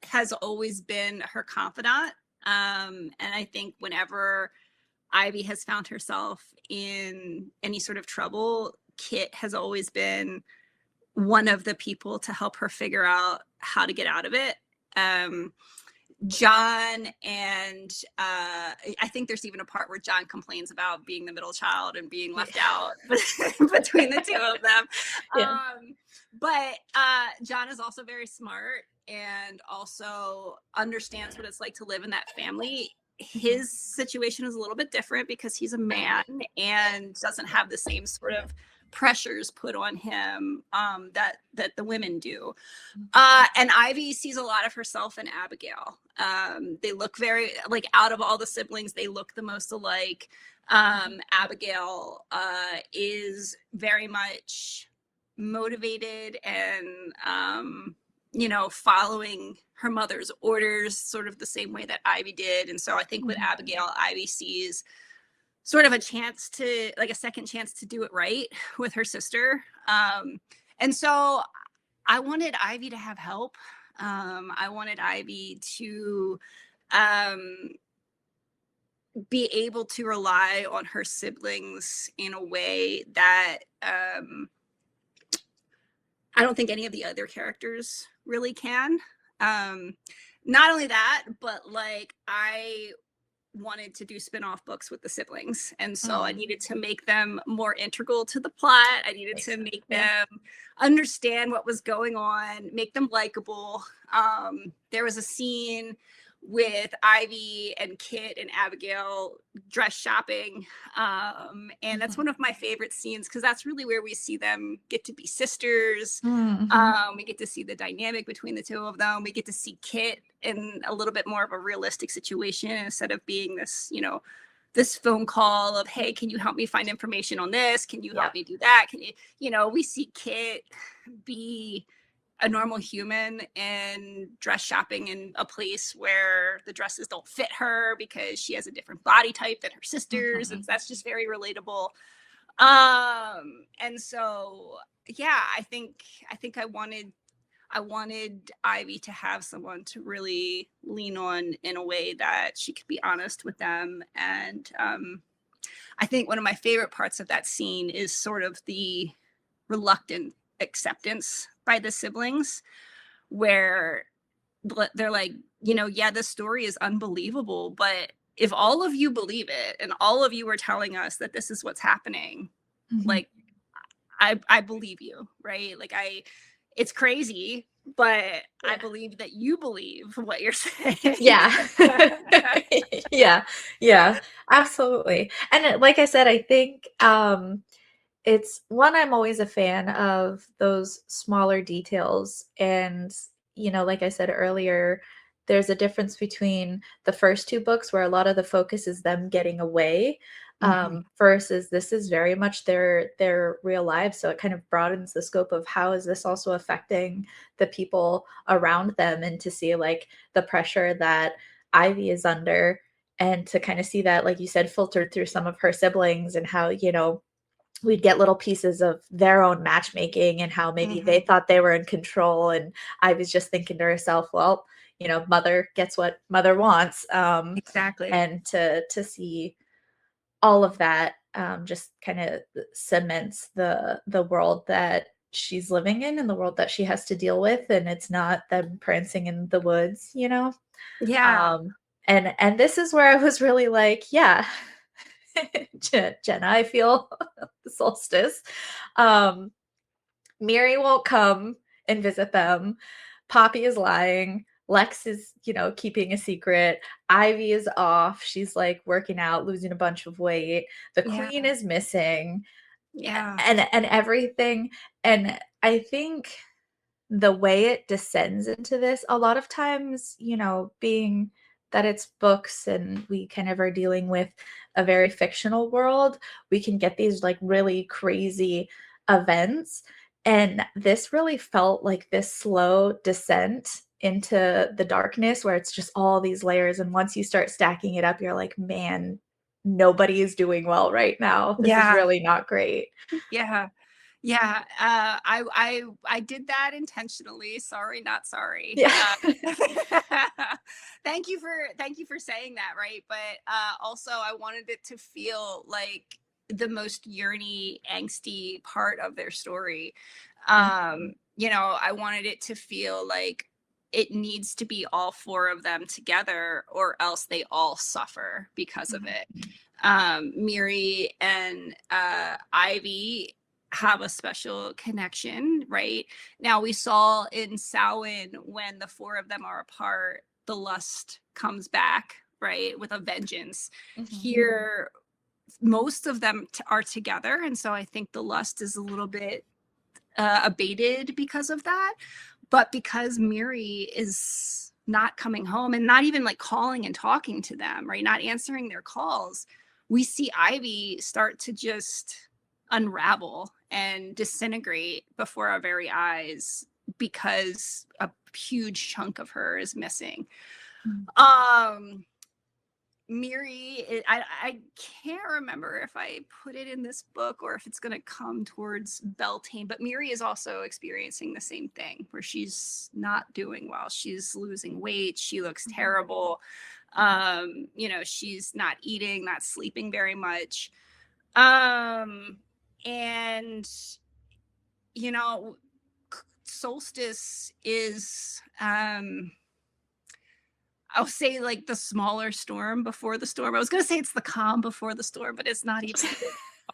has always been her confidant. And I think whenever Ivy has found herself in any sort of trouble, Kit has always been one of the people to help her figure out how to get out of it. John and I think there's even a part where John complains about being the middle child and being left out between the two of them. Yeah. But John is also very smart and also understands what it's like to live in that family. His situation is a little bit different because he's a man and doesn't have the same sort of pressures put on him that the women do. And Ivy sees a lot of herself in Abigail. They look very like out of all the siblings, they look the most alike. Abigail is very much motivated and following her mother's orders, sort of the same way that Ivy did. And so I think with Abigail, Ivy sees sort of a chance to like a second chance to do it right with her sister. And so I wanted Ivy to have help. I wanted Ivy to be able to rely on her siblings in a way that I don't think any of the other characters really can. Not only that, but like I wanted to do spin-off books with the siblings, and so I needed to make them more integral to the plot. I needed to make them understand what was going on, make them likable. There was a scene with Ivy and Kit and Abigail dress shopping, and that's one of my favorite scenes because that's really where we see them get to be sisters. We get to see the dynamic between the two of them. We get to see Kit in a little bit more of a realistic situation instead of being this, this phone call of, hey, can you help me find information on this? Can you help me do that? Can you, we see Kit be a normal human and dress shopping in a place where the dresses don't fit her because she has a different body type than her sisters. And that's just very relatable. And so, yeah, I think I wanted Ivy to have someone to really lean on in a way that she could be honest with them. And I think one of my favorite parts of that scene is sort of the reluctant acceptance by the siblings, where they're like, yeah, this story is unbelievable, but if all of you believe it and all of you are telling us that this is what's happening, like, I believe you, right? Like it's crazy, but I believe that you believe what you're saying. Yeah. Yeah, absolutely. And like I said, I think it's one, I'm always a fan of those smaller details. And, like I said earlier, there's a difference between the first two books where a lot of the focus is them getting away. Mhm. versus this is very much their real lives. So it kind of broadens the scope of how is this also affecting the people around them, and to see like the pressure that Ivy is under, and to kind of see that, like you said, filtered through some of her siblings, and how, we'd get little pieces of their own matchmaking, and how maybe they Mhm. thought they were in control, and I was just thinking to herself, well, mother gets what mother wants. Exactly. And to see all of that, just kind of cements the world that she's living in, and the world that she has to deal with, and it's not them prancing in the woods. Yeah. um and this is where I was really like, yeah. Jenna, I feel the solstice. um Miri won't come and visit them. Poppy is lying. Lex is, keeping a secret. Ivy is off. She's like working out, losing a bunch of weight. The Yeah. queen is missing, Yeah. and everything. And I think the way it descends into this, a lot of times, being that it's books and we kind of are dealing with a very fictional world, we can get these like really crazy events. And this really felt like this slow descent into the darkness, where it's just all these layers. And once you start stacking it up, you're like, man, nobody is doing well right now. This is Yeah. really not great. Yeah. Yeah. I did that intentionally. Sorry, not sorry. Yeah. Thank you for saying that, right? But also I wanted it to feel like the most yearny, angsty part of their story. I wanted it to feel like it needs to be all four of them together, or else they all suffer because of it. Miri and Ivy have a special connection, right? Now we saw in Samhain, when the four of them are apart, the lust comes back, right, with a vengeance. Mhm. Here, most of them are together, and so I think the lust is a little bit abated because of that. But because Miri is not coming home and not even like calling and talking to them, right, not answering their calls, we see Ivy start to just unravel and disintegrate before our very eyes, because a huge chunk of her is missing. Mhm. um Miri, I can't remember if I put it in this book or if it's going to come towards Beltane, but Miri is also experiencing the same thing, where she's not doing well. She's losing weight. She looks Mhm. terrible. She's not eating, not sleeping very much. And, you know, Solstice is, I'll say like the smaller storm before the storm. I was gonna say it's the calm before the storm, but it's not even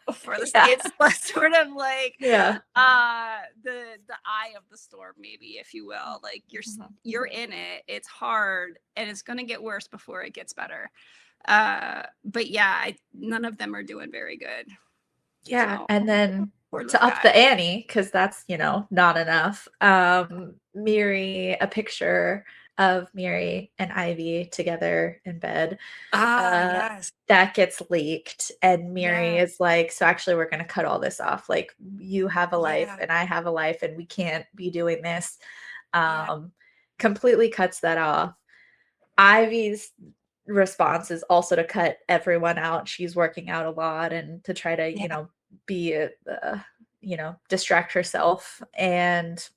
before the storm. Yeah. It's sort of like Yeah. the eye of the storm, maybe, if you will. Like Mhm. you're in it, it's hard, and it's gonna get worse before it gets better. But yeah, none of them are doing very good. Yeah, So and then poor little to up guy. the ante, because that's, not enough, Miri, a picture of Miri and Ivy together in bed, Ah, uh, yes. that gets leaked, and Miri Yeah. is like, "So actually we're gonna cut all this off, like, you have a life Yeah. and I have a life, and we can't be doing this." Yeah. Um, Completely cuts that off. Ivy's response is also to cut everyone out. She's working out a lot, and to try to, Yeah. be distract herself. And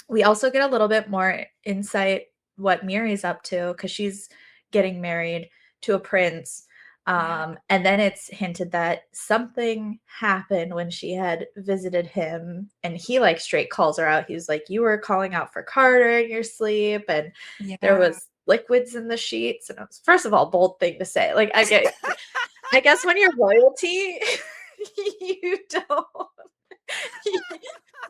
we also get a little bit more insight what Miri's up to, because she's getting married to a prince. Yeah. And then it's hinted that something happened when she had visited him, and he like straight calls her out. He was like, "You were calling out for Carter in your sleep, and there Yeah. was liquids in the sheets." And it was, first of all, bold thing to say. Like, I guess when you're royalty, you don't.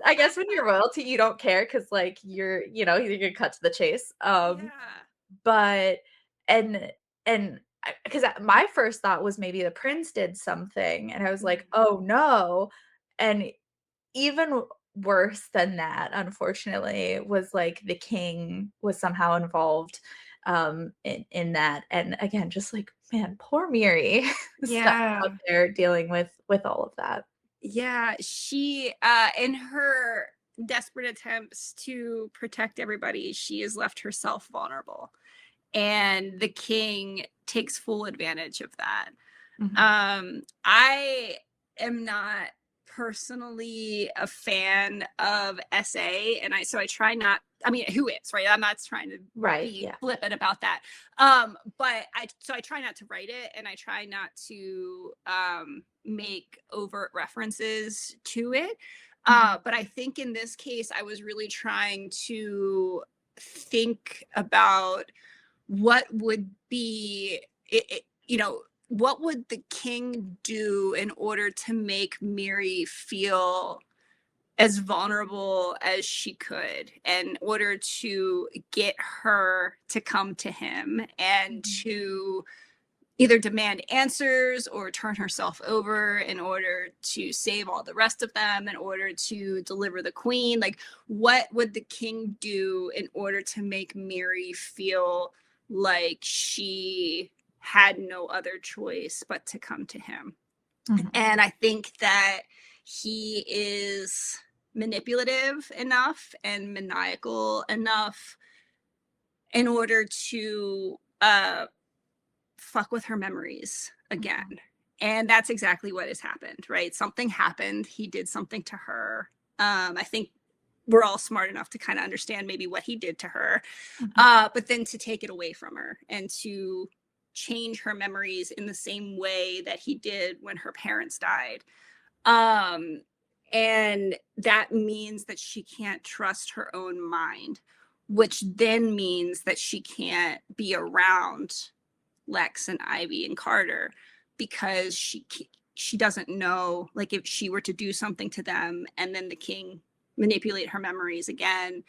I guess when you're royalty, you don't care, because like you're gonna cut to the chase. Yeah. But and because my first thought was maybe the prince did something, and I was like, Mhm. oh no. And even worse than that, unfortunately, was like the king was somehow involved in that. And again, just like, Man, poor Miri stuck Yeah. out there dealing with all of that. Yeah, she in her desperate attempts to protect everybody, she has left herself vulnerable. And the king takes full advantage of that. I am not personally a fan of SA, and I try not. I mean, who is, right? I'm not trying to Right. be Yeah. flippant about that. But I try not to write it, and I try not to make overt references to it. But I think in this case, I was really trying to think about what would be what would the king do in order to make Miri feel as vulnerable as she could, in order to get her to come to him and to either demand answers or turn herself over in order to save all the rest of them, in order to deliver the queen. Like, what would the king do in order to make Miri feel like she had no other choice but to come to him? And I think that he is manipulative enough and maniacal enough in order to fuck with her memories again. And that's exactly what has happened, right? Something happened. He did something to her. I think we're all smart enough to kind of understand maybe what he did to her, but then to take it away from her and to change her memories in the same way that he did when her parents died. And that means that she can't trust her own mind, which then means that she can't be around Lex and Ivy and Carter, because she doesn't know, like, if she were to do something to them and then the king manipulate her memories again,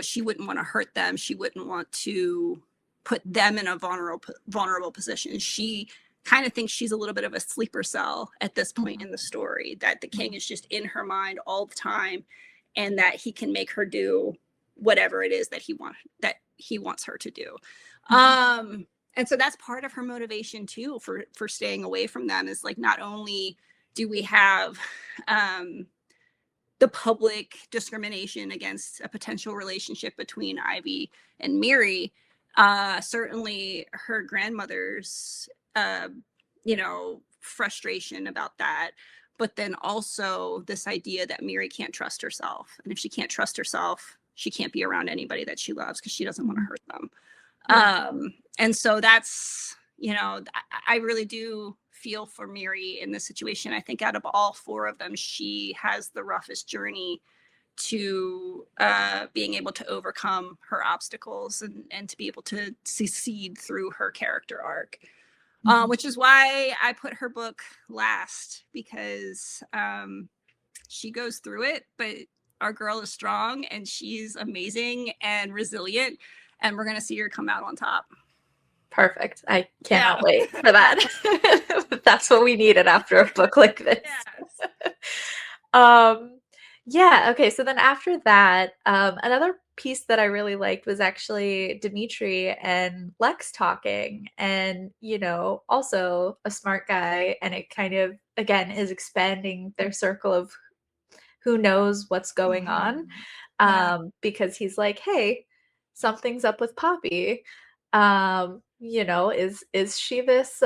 she wouldn't want to hurt them. She wouldn't want to put them in a vulnerable position. She kind of thinks she's a little bit of a sleeper cell at this point in the story, that the king is just in her mind all the time, and that he can make her do whatever it is that he wants her to do. And so that's part of her motivation too for staying away from them, is like, not only do we have the public discrimination against a potential relationship between Ivy and Miri, certainly her grandmother's frustration about that, but then also this idea that Miri can't trust herself, and if she can't trust herself, she can't be around anybody that she loves because she doesn't want to hurt them. And so that's, I really do feel for Miri in this situation. I think out of all four of them, she has the roughest journey to being able to overcome her obstacles and to be able to succeed through her character arc. Which is why I put her book last, because she goes through it, but our girl is strong and she's amazing and resilient, and we're going to see her come out on top. Perfect. I cannot wait for that. That's what we needed after a book like this. Yes. Yeah. Okay. So then after that, another piece that I really liked was actually Dimitri and Lex talking, and, also a smart guy. And it kind of, again, is expanding their circle of who knows what's going on. Because he's like, hey, something's up with Poppy. Is she this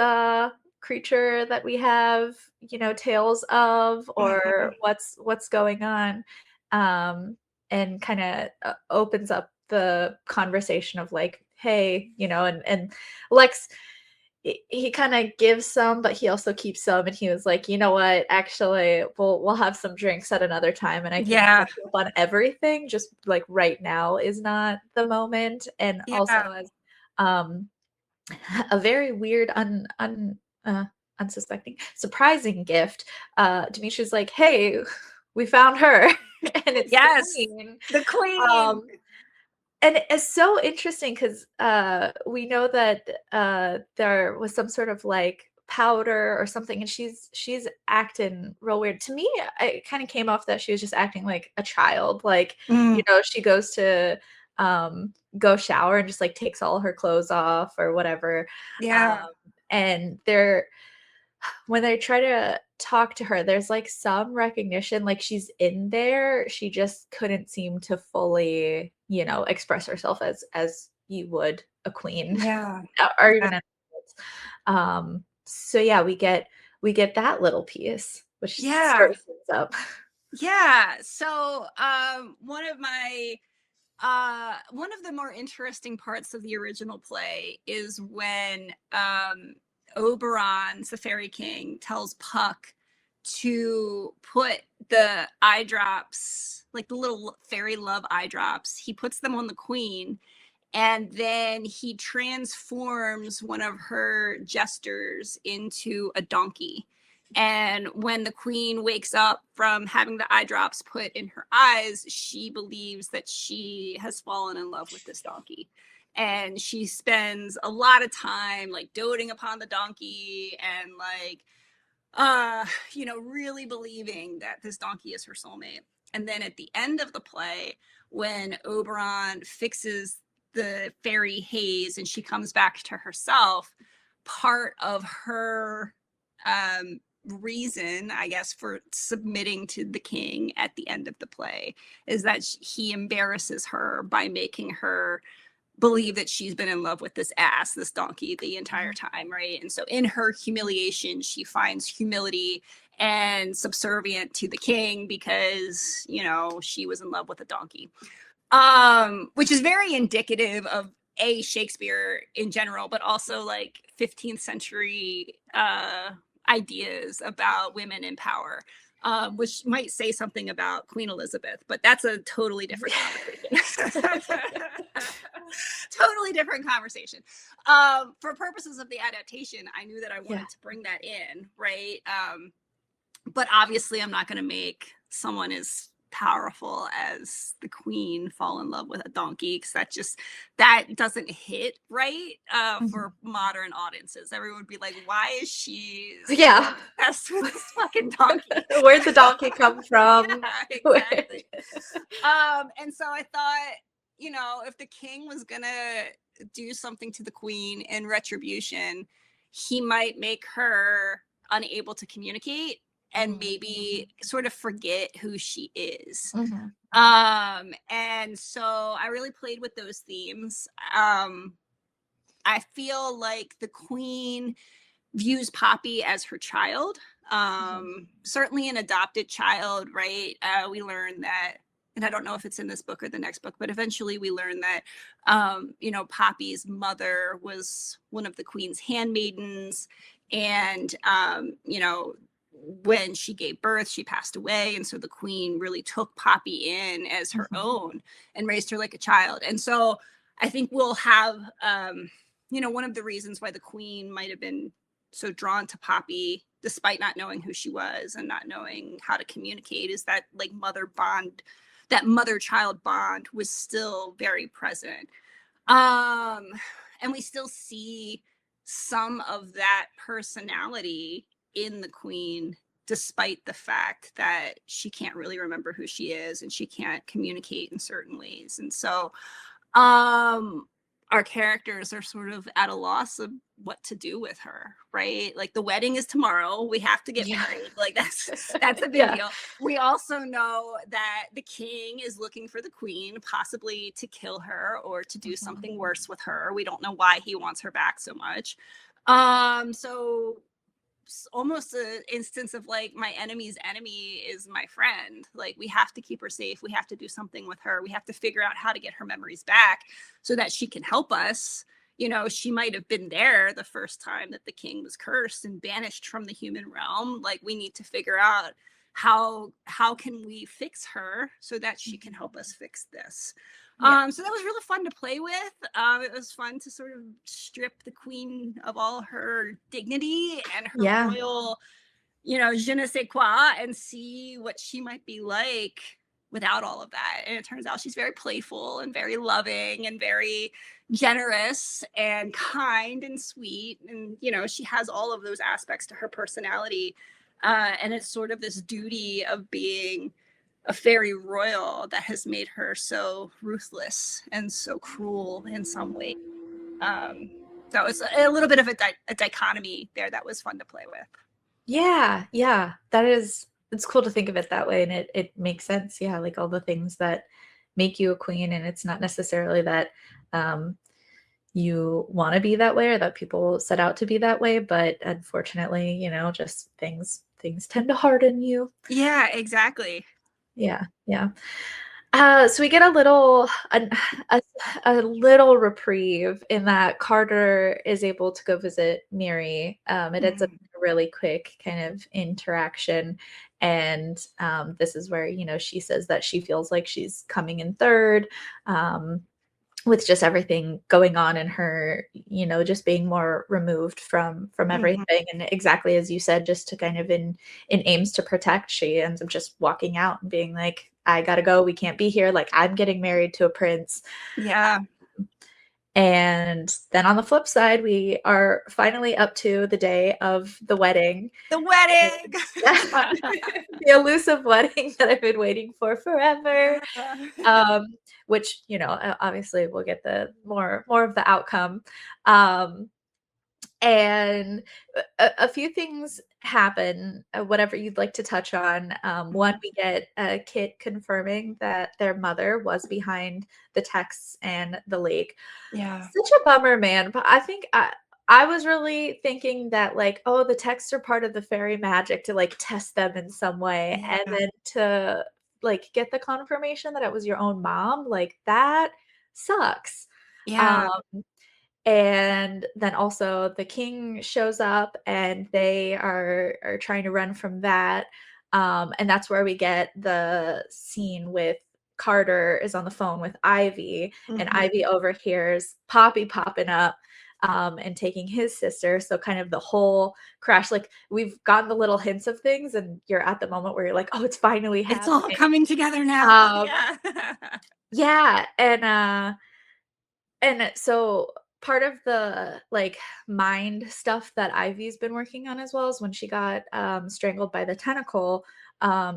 creature that we have, tales of, or what's going on? And kind of opens up the conversation of like, hey, and Lex, he kind of gives some, but he also keeps some, and he was like, you know what, actually, we'll have some drinks at another time, and I can catch you up on everything. Just like right now is not the moment. And also, as a very weird, unsuspecting, surprising gift, Dimitri's like, hey, we found her. And it's the queen. And it's so interesting because we know that there was some sort of like powder or something, and she's acting real weird. To me, it kind of came off that she was just acting like a child. Like, she goes to go shower and just like takes all her clothes off or whatever. And when they try to talk to her, there's like some recognition, like she's in there. She just couldn't seem to fully, express herself as you would a queen Yeah. or Yeah. even so yeah, we get that little piece, which Yeah. stirs things up. Yeah. So one of the more interesting parts of the original play is when Oberon, the fairy king, tells Puck to put the eye drops, like the little fairy love eye drops, he puts them on the queen, and then he transforms one of her jesters into a donkey. And when the queen wakes up from having the eye drops put in her eyes, she believes that she has fallen in love with this donkey. And she spends a lot of time like doting upon the donkey and like really believing that this donkey is her soulmate. And then at the end of the play, when Oberon fixes the fairy haze and she comes back to herself, part of her reason, I guess, for submitting to the king at the end of the play is that he embarrasses her by making her believe that she's been in love with this ass, this donkey, the entire time, right? And so in her humiliation, she finds humility and subservient to the king because, she was in love with a donkey. Which is very indicative of Shakespeare in general, but also like 15th century ideas about women in power. Which might say something about Queen Elizabeth, but that's a totally different conversation. Totally different conversation. For purposes of the adaptation, I knew that I wanted to bring that in, right? But obviously, I'm not going to make someone as powerful as the queen fall in love with a donkey, because that doesn't hit right for modern audiences. Everyone would be like, why is she obsessed with this fucking donkey? Where'd the donkey come from? Yeah, exactly. And so I thought, if the king was gonna do something to the queen in retribution, he might make her unable to communicate and maybe sort of forget who she is. And so I really played with those themes. I feel like the queen views Poppy as her child, certainly an adopted child, right? We learn that, and I don't know if it's in this book or the next book, but eventually we learn that, Poppy's mother was one of the queen's handmaidens, and, when she gave birth, she passed away. And so the queen really took Poppy in as her own and raised her like a child. And so I think we'll have, one of the reasons why the queen might have been so drawn to Poppy, despite not knowing who she was and not knowing how to communicate, is that like that mother-child bond was still very present. And we still see some of that personality in the queen, despite the fact that she can't really remember who she is and she can't communicate in certain ways. And so our characters are sort of at a loss of what to do with her, right? Like the wedding is tomorrow. We have to get married. Like that's a big deal. We also know that the king is looking for the queen, possibly to kill her or to do something worse with her. We don't know why he wants her back so much. So almost an instance of like my enemy's enemy is my friend. Like we have to keep her safe. We have to do something with her. We have to figure out how to get her memories back so that she can help us. She might have been there the first time that the king was cursed and banished from the human realm. Like we need to figure out how can we fix her so that she can help us fix this. So that was really fun to play with. It was fun to sort of strip the queen of all her dignity and her royal, je ne sais quoi, and see what she might be like without all of that. And it turns out she's very playful and very loving and very generous and kind and sweet. And, she has all of those aspects to her personality. And it's sort of this duty of being a fairy royal that has made her so ruthless and so cruel in some way. So it's a little bit of a dichotomy there that was fun to play with. Yeah, yeah, it's cool to think of it that way, and it makes sense. Yeah, like all the things that make you a queen, and it's not necessarily that you want to be that way or that people set out to be that way, but unfortunately, just things tend to harden you. Yeah, exactly. Yeah, yeah. So we get a, a little reprieve in that Carter is able to go visit Miri. It ends up Mhm. a really quick kind of interaction, and this is where she says that she feels like she's coming in third. With just everything going on in her, just being more removed from Mhm. everything, and exactly as you said, just to kind of in aims to protect, she ends up just walking out and being like, I gotta go, we can't be here, like I'm getting married to a prince. Yeah. And then on the flip side, we are finally up to the day of the wedding. The wedding. The elusive wedding that I've been waiting for forever. Which, obviously we'll get the more of the outcome. Um, and a few things happen, whatever you'd like to touch on. One, we get Kit confirming that their mother was behind the texts and the lake. Yeah. Such a bummer, man. But I think I was really thinking that, like, oh, the texts are part of the fairy magic to like test them in some way, Yeah. and then to like get the confirmation that it was your own mom, like that sucks. Yeah. Um, and then also the king shows up and they are trying to run from that. And that's where we get the scene with Carter is on the phone with Ivy, and Mhm. Ivy overhears Poppy popping up and taking his sister. So kind of the whole crash, like we've gotten the little hints of things, and you're at the moment where you're like, oh, it's finally It's all happening. coming together now. Um, Yeah. yeah, and so part of the like mind stuff that Ivy's been working on as well is when she got strangled by the tentacle,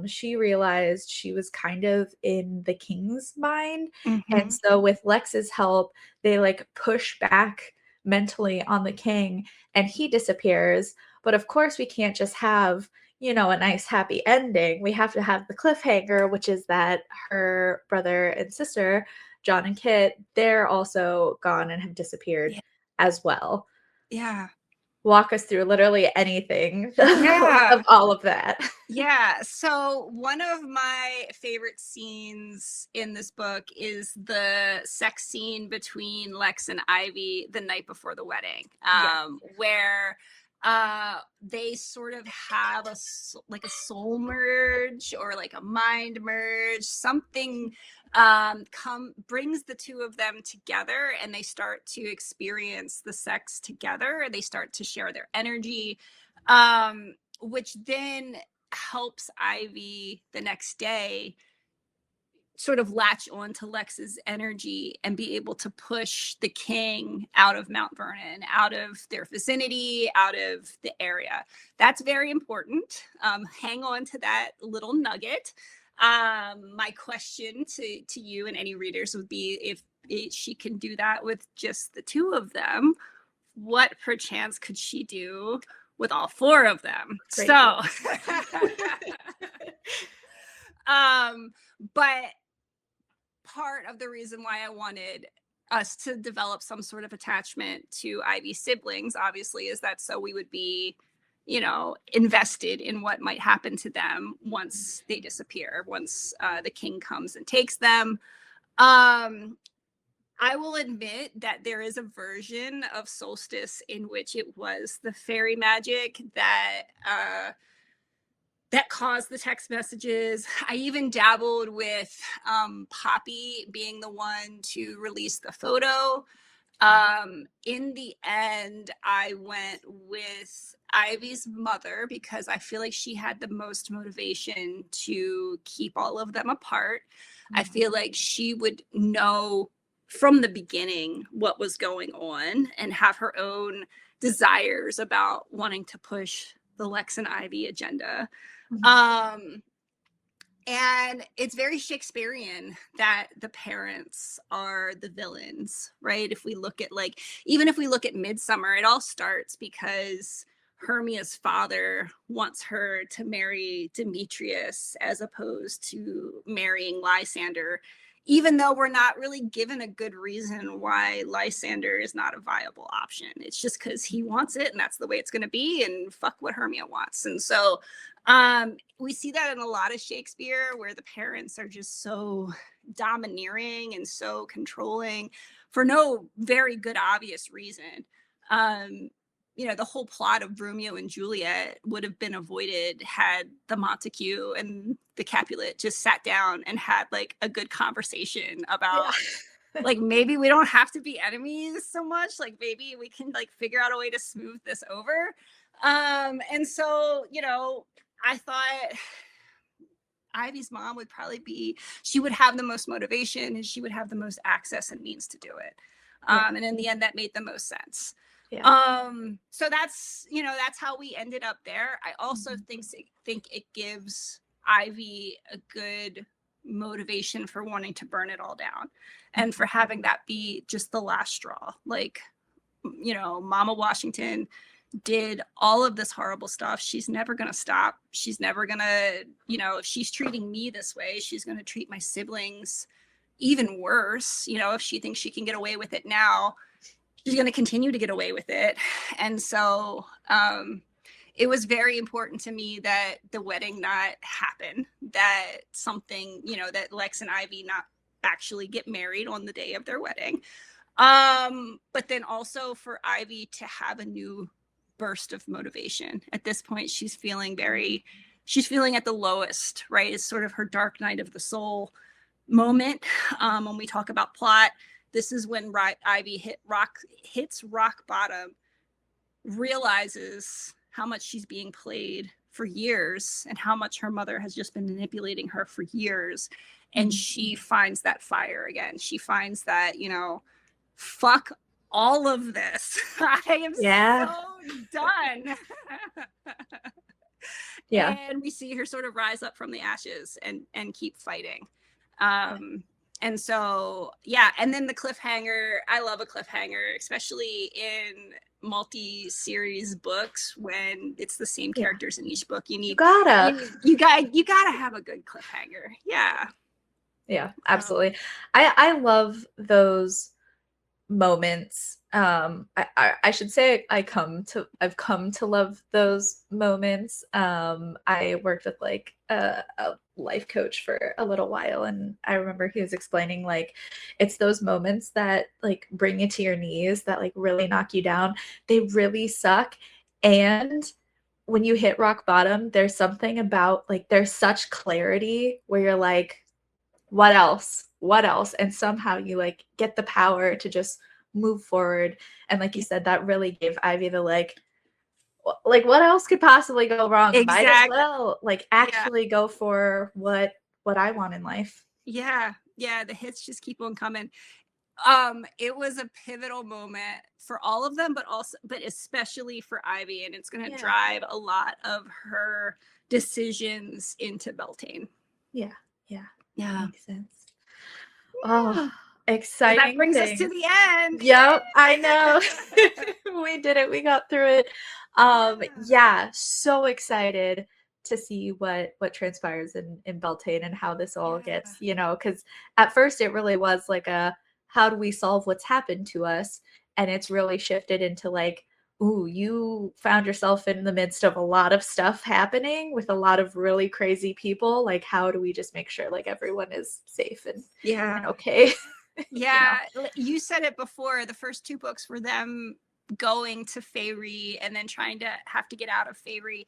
she realized she was kind of in the king's mind. And Mhm. so with Lex's help, they like push back mentally on the king and he disappears. But of course, we can't just have, a nice happy ending. We have to have the cliffhanger, which is that her brother and sister John and Kit, they're also gone and have disappeared Yeah. as well. Yeah. Walk us through literally anything Yeah. of all of that. Yeah. So one of my favorite scenes in this book is the sex scene between Lex and Ivy the night before the wedding, Yes. where they sort of have like a soul merge or like a mind merge, something brings the two of them together, and they start to experience the sex together. They start to share their energy, which then helps Ivy the next day sort of latch on to Lex's energy and be able to push the king out of Mount Vernon, out of their vicinity, out of the area. That's very important. Hang on to that little nugget. My question to you and any readers would be, if she can do that with just the two of them, what perchance could she do with all four of them? Great. So but part of the reason why I wanted us to develop some sort of attachment to Ivy's siblings, obviously, is that so we would be, invested in what might happen to them once they disappear, once the king comes and takes them. I will admit that there is a version of Solstice in which it was the fairy magic that caused the text messages. I even dabbled with Poppy being the one to release the photo. In the end, I went with Ivy's mother because I feel like she had the most motivation to keep all of them apart. I feel like she would know from the beginning what was going on and have her own desires about wanting to push the Lex and Ivy agenda. Mhm. Um, And it's very Shakespearean that the parents are the villains, right? If we look at like, even if we look at Midsummer, it all starts because Hermia's father wants her to marry Demetrius as opposed to marrying Lysander, even though we're not really given a good reason why Lysander is not a viable option. It's just because he wants it and that's the way it's going to be, and fuck what Hermia wants. And so we see that in a lot of Shakespeare where the parents are just so domineering and so controlling for no very good obvious reason. You know, the whole plot of Romeo and Juliet would have been avoided had the Montague and the Capulet just sat down and had like a good conversation about like maybe we don't have to be enemies so much, like maybe we can like figure out a way to smooth this over. And so, you know, I thought Ivy's mom would probably be, she would have the most motivation and she would have the most access and means to do it. And in the end, that made the most sense. Yeah. So that's, you know, that's how we ended up there. I also think it gives Ivy a good motivation for wanting to burn it all down and for having that be just the last straw. Like, you know, Mama Washington did all of this horrible stuff. She's never going to stop. She's never going to, you know, if she's treating me this way, she's going to treat my siblings even worse. You know, if she thinks she can get away with it now, she's going to continue to get away with it. And so it was very important to me that the wedding not happen, that something, you know, that Lex and Ivy not actually get married on the day of their wedding. But then also for Ivy to have a new burst of motivation. At this point, she's feeling at the lowest, right? It's sort of her dark night of the soul moment. When we talk about plot, this is when Ivy hits rock bottom, realizes how much she's being played for years and how much her mother has just been manipulating her for years. And she finds that fire again. She finds that, you know, fuck all of this. I am so done. And we see her sort of rise up from the ashes and keep fighting. And so, yeah. And then the cliffhanger, I love a cliffhanger, especially in multi-series books when it's the same characters in each book. You gotta have a good cliffhanger. Yeah, absolutely. I love those moments. I should say I've come to love those moments. I worked with like a life coach for a little while, and I remember he was explaining like it's those moments that like bring you to your knees, that like really knock you down. They really suck. And when you hit rock bottom, there's something about like there's such clarity where you're like, what else? And somehow you like get the power to just move forward. And like you said, that really gave Ivy the like what else could possibly go wrong? Exactly. Might as well like actually go for what I want in life. Yeah, the hits just keep on coming. It was a pivotal moment for all of them, but especially for Ivy, and it's going to drive a lot of her decisions into Beltane. Yeah. Makes sense. Oh, exciting. So that brings us to the end. Yep, I know. We did it. We got through it. Yeah, so excited to see what transpires in Beltane and how this all gets, you know, because at first it really was like a how do we solve what's happened to us? And it's really shifted into like, ooh, you found yourself in the midst of a lot of stuff happening with a lot of really crazy people. Like, how do we just make sure like everyone is safe and okay? Yeah, you know? You said it before. The first two books were them going to Faerie and then trying to have to get out of Faerie.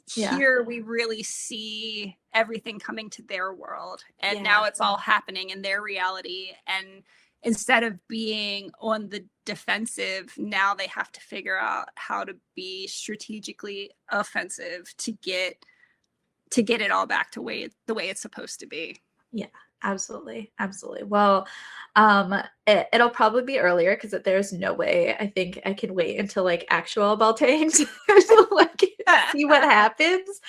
Here we really see everything coming to their world, and now it's all happening in their reality. And instead of being on the defensive, now they have to figure out how to be strategically offensive to get it all back to the way it's supposed to be. Yeah, absolutely. Well, it'll probably be earlier because there's no way I think I can wait until like actual Beltane to like see what happens.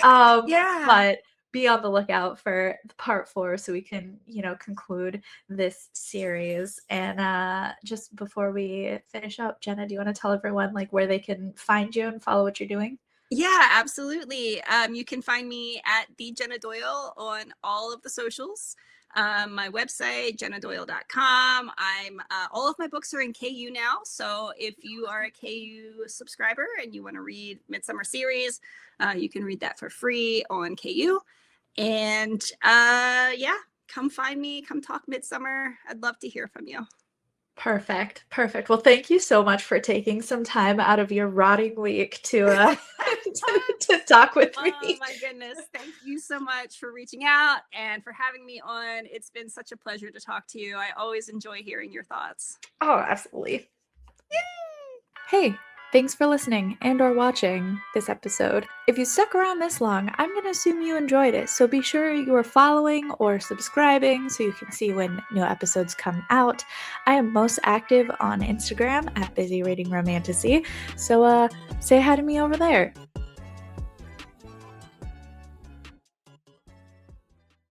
But be on the lookout for part 4 so we can, conclude this series. And just before we finish up, Jenna, do you want to tell everyone like where they can find you and follow what you're doing? Yeah, absolutely. You can find me at the Jena Doyle on all of the socials. My website, jenadoyle.com. All of my books are in KU now. So if you are a KU subscriber and you want to read Midsummer series, you can read that for free on KU. And yeah, come find me, come talk Midsummer. I'd love to hear from you. Perfect. Well, thank you so much for taking some time out of your rotting week to to talk with me. Oh my goodness. Thank you so much for reaching out and for having me on. It's been such a pleasure to talk to you. I always enjoy hearing your thoughts. Oh, absolutely. Yay! Hey, thanks for listening and or watching this episode. If you stuck around this long, I'm going to assume you enjoyed it, so be sure you are following or subscribing so you can see when new episodes come out. I am most active on Instagram at Busy Reading Romantasy, so say hi to me over there.